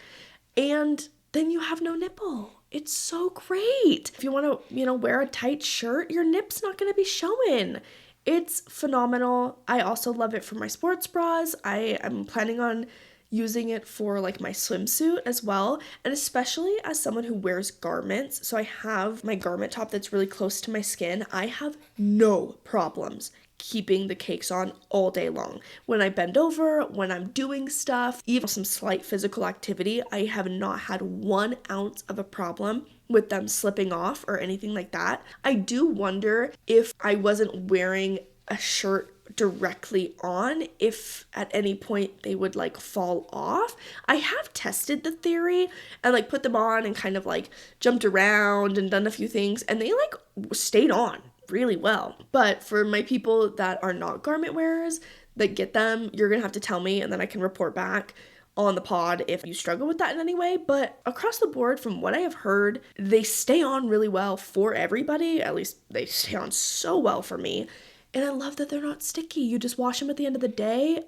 And then you have no nipple. It's so great. If you want to, wear a tight shirt, your nip's not gonna be showing. It's phenomenal. I also love it for my sports bras. I'm planning on using it for like my swimsuit as well, and especially as someone who wears garments. So I have my garment top that's really close to my skin. I have no problems keeping the cakes on all day long. When I bend over, when I'm doing stuff, even some slight physical activity, I have not had 1 ounce of a problem with them slipping off or anything like that. I do wonder if I wasn't wearing a shirt directly on, if at any point they would like fall off. I have tested the theory and like put them on and kind of like jumped around and done a few things, and they like stayed on really well. But for my people that are not garment wearers that get them, you're gonna have to tell me and then I can report back on the pod if you struggle with that in any way. But across the board, from what I have heard, they stay on really well for everybody. At least they stay on so well for me. And I love that they're not sticky. You just wash them at the end of the day.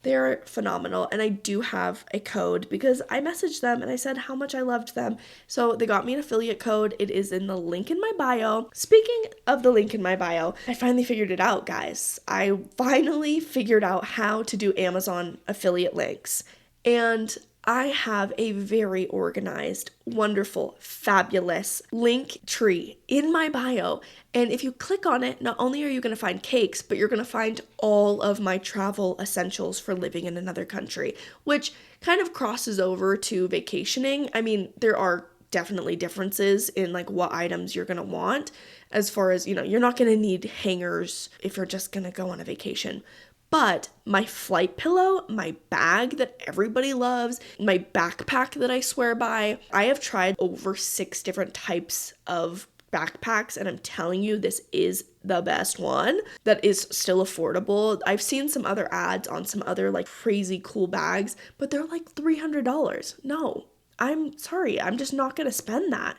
They're phenomenal. And I do have a code because I messaged them and I said how much I loved them. So they got me an affiliate code. It is in the link in my bio. Speaking of the link in my bio, I finally figured it out, guys. I finally figured out how to do Amazon affiliate links. And I have a very organized, wonderful, fabulous link tree in my bio. And if you click on it, not only are you going to find cakes, but you're going to find all of my travel essentials for living in another country, which kind of crosses over to vacationing. I mean, there are definitely differences in like what items you're going to want as far as, you're not going to need hangers if you're just going to go on a vacation. But my flight pillow, my bag that everybody loves, my backpack that I swear by, I have tried over 6 different types of backpacks, and I'm telling you, this is the best one that is still affordable. I've seen some other ads on some other like crazy cool bags, but they're like $300. No, I'm sorry, I'm just not gonna spend that,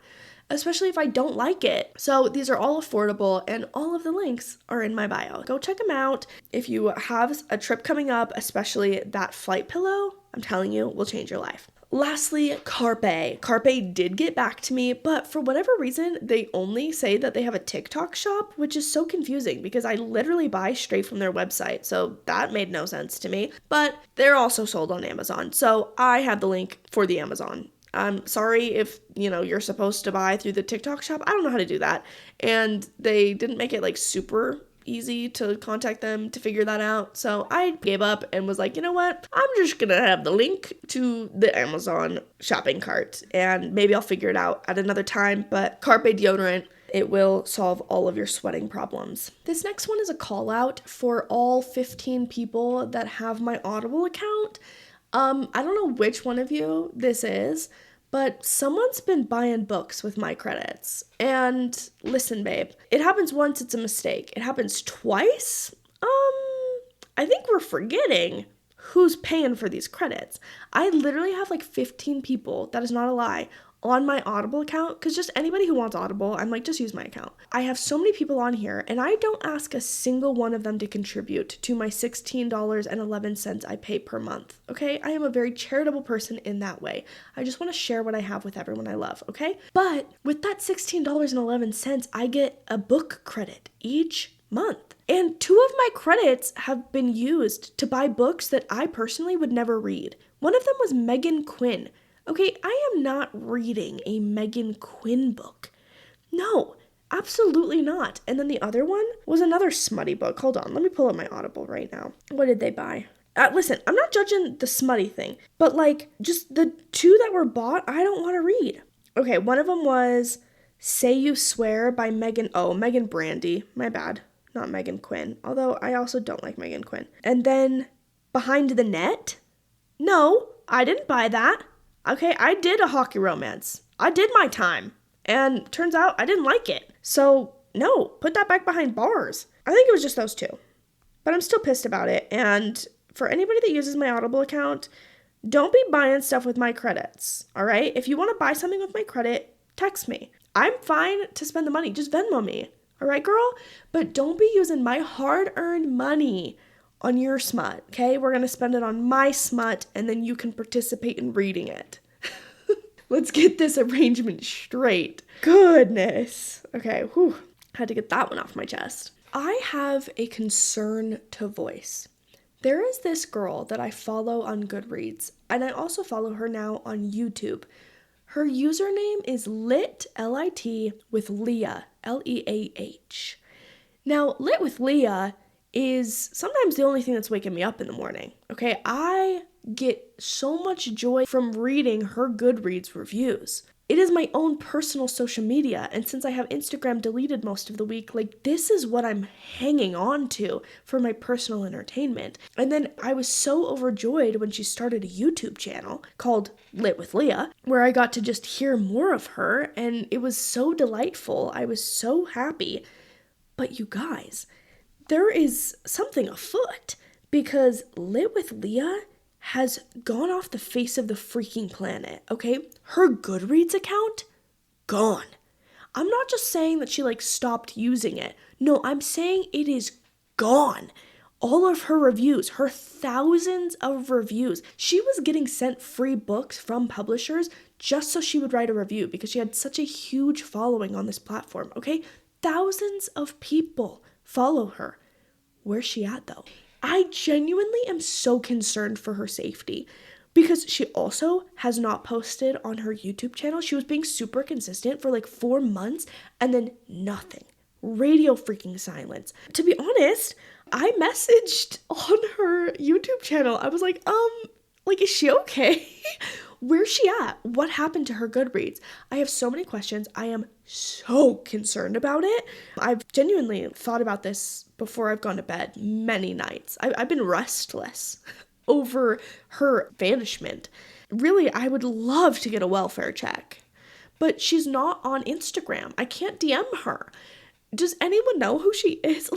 especially if I don't like it. So these are all affordable, and all of the links are in my bio. Go check them out. If you have a trip coming up, especially that flight pillow, I'm telling you, will change your life. Lastly, Carpe. Carpe did get back to me, but for whatever reason, they only say that they have a TikTok shop, which is so confusing because I literally buy straight from their website, so that made no sense to me. But they're also sold on Amazon, so I have the link for the Amazon. I'm sorry if, you're supposed to buy through the TikTok shop. I don't know how to do that. And they didn't make it like super easy to contact them to figure that out. So I gave up and was like, you know what? I'm just going to have the link to the Amazon shopping cart and maybe I'll figure it out at another time. But Carpe deodorant, it will solve all of your sweating problems. This next one is a call out for all 15 people that have my Audible account. I don't know which one of you this is, but someone's been buying books with my credits. And listen, babe, it happens once, it's a mistake. It happens twice? I think we're forgetting who's paying for these credits. I literally have like 15 people, that is not a lie, on my Audible account, because just anybody who wants Audible, I'm like, just use my account. I have so many people on here, and I don't ask a single one of them to contribute to my $16.11 I pay per month, okay? I am a very charitable person in that way. I just want to share what I have with everyone I love, okay? But with that $16.11, I get a book credit each month. And 2 of my credits have been used to buy books that I personally would never read. One of them was Megan Quinn. Okay, I am not reading a Megan Quinn book. No, absolutely not. And then the other one was another smutty book. Hold on, let me pull up my Audible right now. What did they buy? Listen, I'm not judging the smutty thing, but like just the 2 that were bought, I don't want to read. Okay, one of them was Say You Swear by Megan Brandy. My bad, not Megan Quinn. Although I also don't like Megan Quinn. And then Behind the Net? No, I didn't buy that. Okay, I did a hockey romance. I did my time. And turns out I didn't like it. So, no, put that back behind bars. I think it was just those 2. But I'm still pissed about it. And for anybody that uses my Audible account, don't be buying stuff with my credits, all right? If you want to buy something with my credit, text me. I'm fine to spend the money. Just Venmo me, all right, girl? But don't be using my hard-earned money on your smut, okay? We're going to spend it on my smut, and then you can participate in reading it. Let's get this arrangement straight. Goodness. Okay, whew. Had to get that one off my chest. I have a concern to voice. There is this girl that I follow on Goodreads, and I also follow her now on YouTube. Her username is Lit, L-I-T, with Leah, L-E-A-H. Now, Lit with Leah is sometimes the only thing that's waking me up in the morning, okay? I get so much joy from reading her Goodreads reviews. It is my own personal social media, and since I have Instagram deleted most of the week, like, this is what I'm hanging on to for my personal entertainment. And then I was so overjoyed when she started a YouTube channel called Lit with Leah, where I got to just hear more of her, and it was so delightful. I was so happy. But you guys, there is something afoot, because Lit with Leah has gone off the face of the freaking planet, okay? Her Goodreads account, gone. I'm not just saying that she stopped using it. No, I'm saying it is gone. All of her reviews, her thousands of reviews. She was getting sent free books from publishers just so she would write a review because she had such a huge following on this platform, okay? Thousands of people follow her. Where's she at though? I genuinely am so concerned for her safety because she also has not posted on her YouTube channel. She was being super consistent for 4 months and then nothing. Radio freaking silence. To be honest, I messaged on her YouTube channel. I was like, is she okay? Where's she at? What happened to her Goodreads? I have so many questions. I am so concerned about it. I've genuinely thought about this before I've gone to bed many nights. I've been restless over her vanishment. Really, I would love to get a welfare check, but she's not on Instagram. I can't DM her. Does anyone know who she is?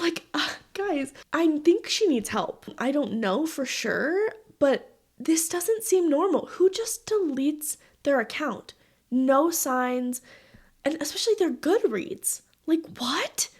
Guys, I think she needs help. I don't know for sure, but this doesn't seem normal. Who just deletes their account? No signs, and especially their Goodreads. What?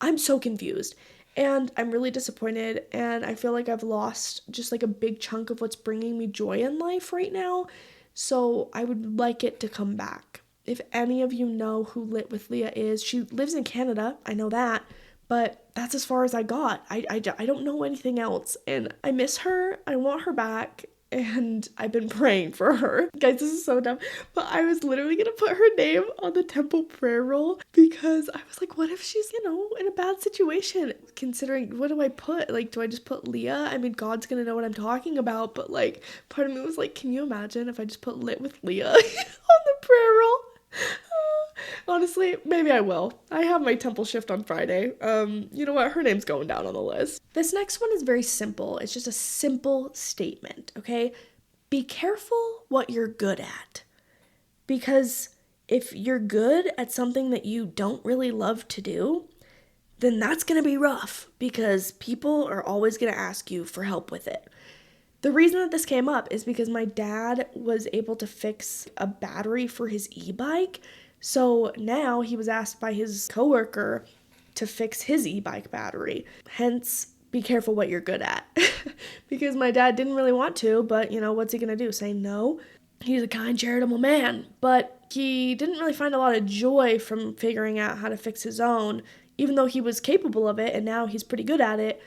I'm so confused, and I'm really disappointed, and I feel like I've lost just a big chunk of what's bringing me joy in life right now, so I would like it to come back. If any of you know who Lit with Leah is, she lives in Canada, I know that, but that's as far as I got. I don't know anything else, and I miss her. I want her back. and I've been praying for her. Guys, this is so dumb, but I was literally gonna put her name on the temple prayer roll because I was like, what if she's, in a bad situation? Considering, what do I put? Like, do I just put Leah? I mean, God's gonna know what I'm talking about, but like, part of me was like, can you imagine if I just put lit with Leah on the prayer roll? Honestly, maybe I will. I have my temple shift on Friday. You know what? Her name's going down on the list. This next one is very simple. It's just a simple statement, okay? Be careful what you're good at. Because if you're good at something that you don't really love to do, then that's going to be rough because people are always going to ask you for help with it. The reason that this came up is because my dad was able to fix a battery for his e-bike. So now he was asked by his coworker to fix his e-bike battery. Hence, be careful what you're good at. Because my dad didn't really want to, but what's he gonna do? Say no? He's a kind, charitable man. But he didn't really find a lot of joy from figuring out how to fix his own, even though he was capable of it and now he's pretty good at it.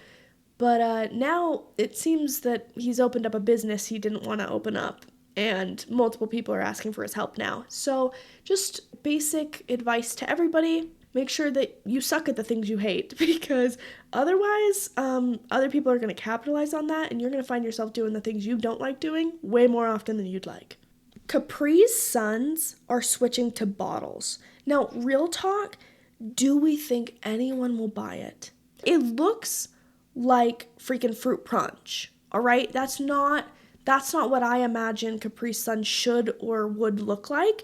But now it seems that he's opened up a business he didn't want to open up, and multiple people are asking for his help now. So just basic advice to everybody: make sure that you suck at the things you hate, because otherwise other people are going to capitalize on that, and you're going to find yourself doing the things you don't like doing way more often than you'd like. Capri Suns are switching to bottles. Now, real talk, do we think anyone will buy it? It looks like freaking fruit punch, all right? That's not what I imagine Capri Sun should or would look like,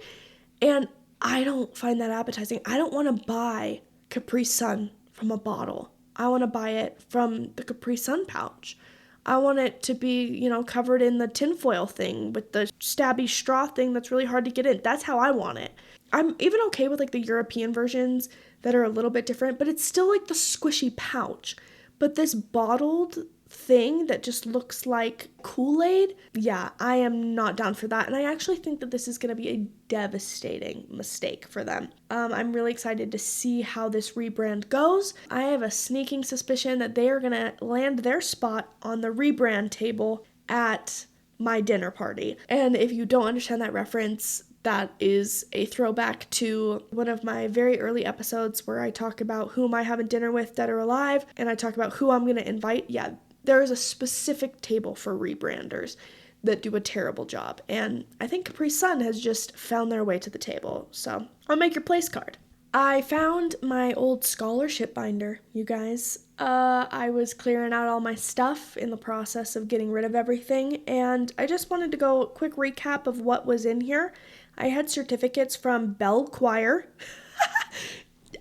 and I don't find that appetizing. I don't want to buy Capri Sun from a bottle. I want to buy it from the Capri Sun pouch. I want it to be, covered in the tinfoil thing with the stabby straw thing that's really hard to get in. That's how I want it. I'm even okay with like the European versions that are a little bit different, but it's still like the squishy pouch. But this bottled thing that just looks like Kool-Aid, yeah, I am not down for that. And I actually think that this is going to be a devastating mistake for them. I'm really excited to see how this rebrand goes. I have a sneaking suspicion that they are going to land their spot on the rebrand table at my dinner party. And if you don't understand that reference, that is a throwback to one of my very early episodes where I talk about who am I having dinner with, dead or alive, and I talk about who I'm going to invite. Yeah, there is a specific table for rebranders that do a terrible job, and I think Capri Sun has just found their way to the table, so I'll make your place card. I found my old scholarship binder, you guys. I was clearing out all my stuff in the process of getting rid of everything, and I just wanted to go quick recap of what was in here. I had certificates from bell choir.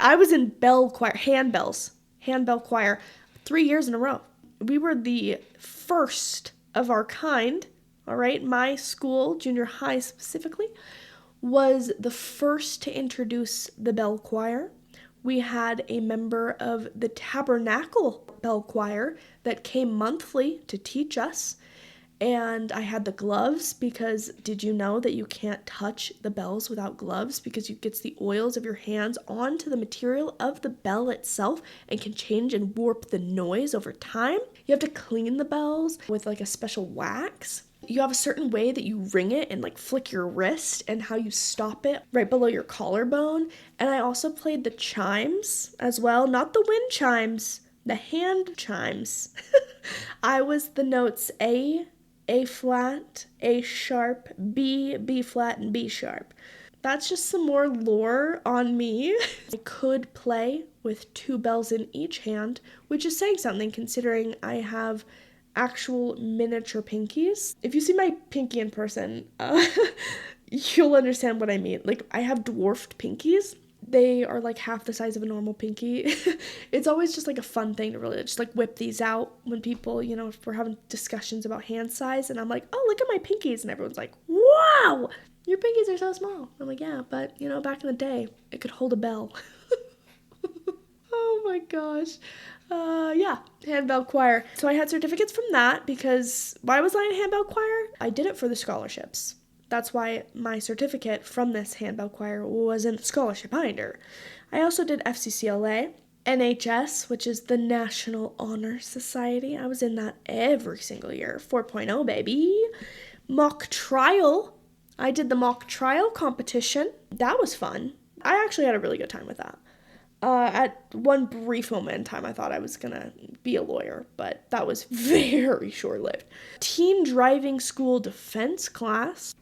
I was in bell choir, handbell choir, 3 years in a row. We were the first of our kind, all right? My school, junior high specifically, was the first to introduce the bell choir. We had a member of the tabernacle bell choir that came monthly to teach us. And I had the gloves because did you know that you can't touch the bells without gloves because it gets the oils of your hands onto the material of the bell itself and can change and warp the noise over time? You have to clean the bells with like a special wax. You have a certain way that you ring it and like flick your wrist and how you stop it right below your collarbone. And I also played the chimes as well, not the wind chimes, the hand chimes. I was the notes A flat, A sharp, B flat, and B sharp. That's just some more lore on me. I could play with 2 bells in each hand, which is saying something considering I have actual miniature pinkies. If you see my pinky in person, you'll understand what I mean. Like, I have dwarfed pinkies. They are like half the size of a normal pinky. It's always just like a fun thing to really just like whip these out when people, if we're having discussions about hand size, and I'm like, oh, look at my pinkies, and everyone's like, wow, your pinkies are so small. I'm like, yeah, but back in the day, it could hold a bell. Oh my gosh. Yeah, handbell choir. So I had certificates from that because why was I in handbell choir? I did it for the scholarships. That's why my certificate from this handbell choir was in the scholarship binder. I also did FCCLA. NHS, which is the National Honor Society. I was in that every single year. 4.0, baby. Mock trial. I did the mock trial competition. That was fun. I actually had a really good time with that. At one brief moment in time, I thought I was gonna be a lawyer, but that was very short-lived. Teen driving school defense class.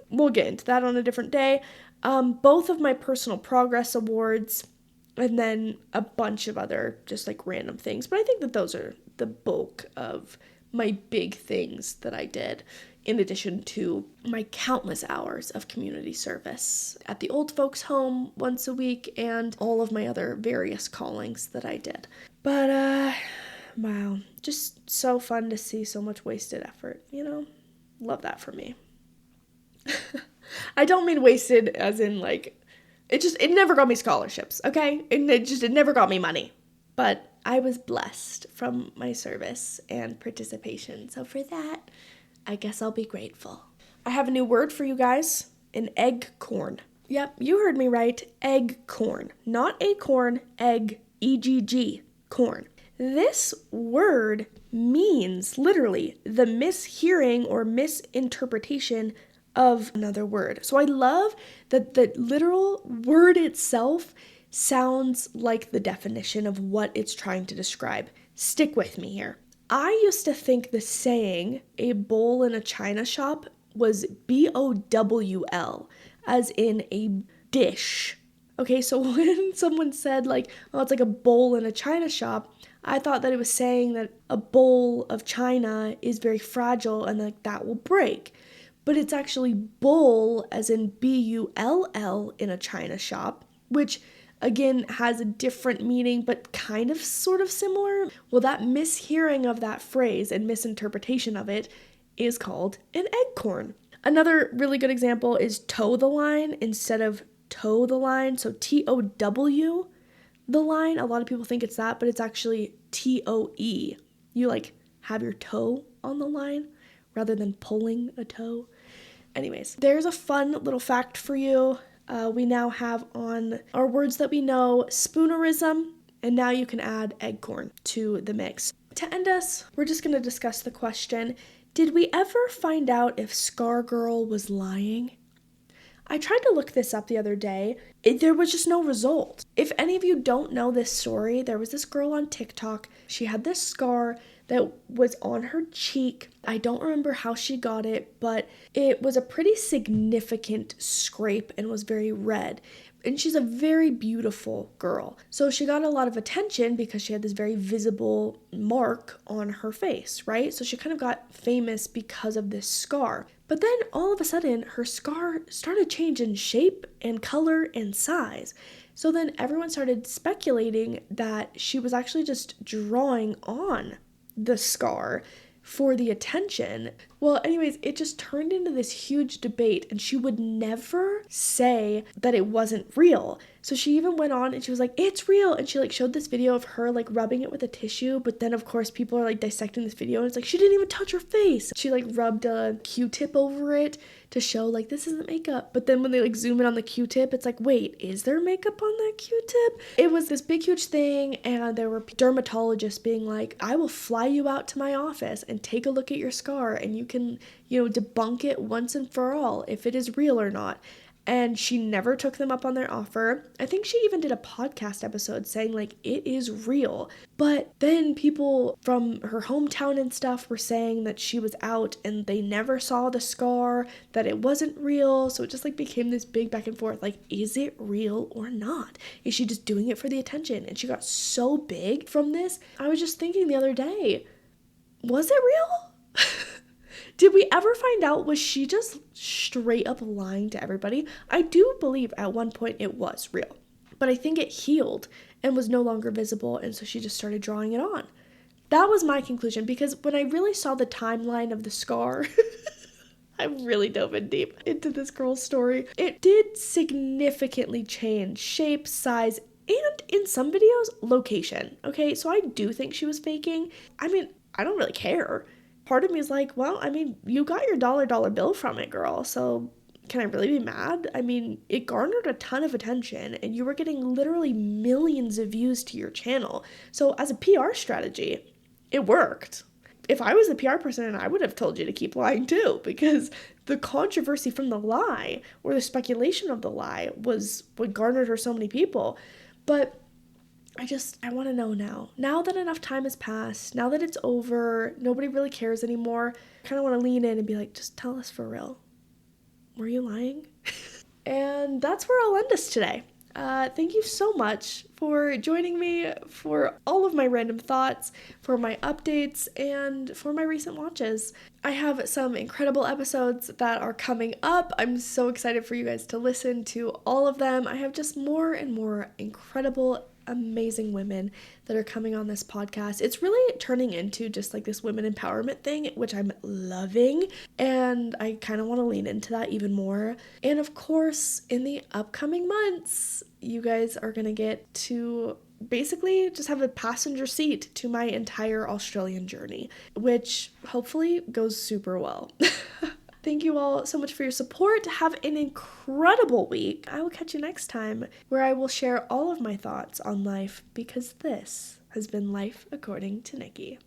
We'll get into that on a different day. Both of my personal progress awards, and then a bunch of other just like random things. But I think that those are the bulk of my big things that I did, in addition to my countless hours of community service at the old folks' home once a week and all of my other various callings that I did. But, wow, just so fun to see so much wasted effort, you know? Love that for me. I don't mean wasted as in like, it never got me scholarships, okay? It never got me money. But I was blessed from my service and participation. So for that, I guess I'll be grateful. I have a new word for you guys, an eggcorn. Yep, you heard me right, eggcorn. Not acorn, egg, E-G-G, corn. This word means literally the mishearing or misinterpretation of another word. So I love that the literal word itself sounds like the definition of what it's trying to describe. Stick with me here. I used to think the saying, a bowl in a china shop, was B-O-W-L, as in a dish. Okay, so when someone said like, oh, it's like a bowl in a china shop, I thought that it was saying that a bowl of china is very fragile and like that will break. But it's actually bowl as in B-U-L-L in a china shop, which again has a different meaning but kind of sort of similar. Well, that mishearing of that phrase and misinterpretation of it is called an eggcorn. Another really good example is toe the line instead of toe the line. So T-O-W the line. A lot of people think it's that, but it's actually T-O-E. You like have your toe on the line rather than pulling a toe. Anyways, there's a fun little fact for you. We now have on our words that we know, spoonerism, and now you can add eggcorn to the mix. To end us, we're just going to discuss the question, did we ever find out if Scar Girl was lying? I tried to look this up the other day. There was just no result. If any of you don't know this story, there was this girl on TikTok. She had this scar that was on her cheek. I don't remember how she got it, but it was a pretty significant scrape and was very red. And she's a very beautiful girl. So she got a lot of attention because she had this very visible mark on her face, right? So she kind of got famous because of this scar. But then all of a sudden, her scar started changing shape and color and size. So then everyone started speculating that she was actually just drawing on the scar for the attention. Well, anyways, it just turned into this huge debate, and she would never say that it wasn't real. So she even went on and she was like, it's real. And she like showed this video of her like rubbing it with a tissue. But then of course people are like dissecting this video and it's like, she didn't even touch her face. She like rubbed a Q-tip over it to show like this isn't makeup. But then when they like zoom in on the Q-tip, it's like, wait, is there makeup on that Q-tip? It was this big huge thing, and there were dermatologists being like, I will fly you out to my office and take a look at your scar and you can, debunk it once and for all if it is real or not. And she never took them up on their offer. I think she even did a podcast episode saying like, it is real. But then people from her hometown and stuff were saying that she was out and they never saw the scar, that it wasn't real. So it just like became this big back and forth. Like, is it real or not? Is she just doing it for the attention? And she got so big from this. I was just thinking the other day, was it real? Did we ever find out, was she just straight up lying to everybody? I do believe at one point it was real, but I think it healed and was no longer visible, and so she just started drawing it on. That was my conclusion, because when I really saw the timeline of the scar, I really dove in deep into this girl's story. It did significantly change shape, size, and in some videos, location. Okay, so I do think she was faking. I mean, I don't really care. Part of me is like, well, I mean, you got your dollar bill from it, girl, so can I really be mad? I mean, it garnered a ton of attention and you were getting literally millions of views to your channel. So as a PR strategy, it worked. If I was the PR person, I would have told you to keep lying too, because the controversy from the lie or the speculation of the lie was what garnered her so many people. But I want to know now. Now that enough time has passed, now that it's over, nobody really cares anymore, I kind of want to lean in and be like, just tell us for real. Were you lying? And that's where I'll end us today. Thank you so much for joining me, for all of my random thoughts, for my updates, and for my recent watches. I have some incredible episodes that are coming up. I'm so excited for you guys to listen to all of them. I have just more and more incredible, amazing women that are coming on this podcast. It's really turning into just like this women empowerment thing, which I'm loving, and I kind of want to lean into that even more. And of course, in the upcoming months, you guys are gonna get to basically just have a passenger seat to my entire Australian journey, which hopefully goes super well. Thank you all so much for your support. Have an incredible week. I will catch you next time, where I will share all of my thoughts on life, because this has been Life According to Nikki.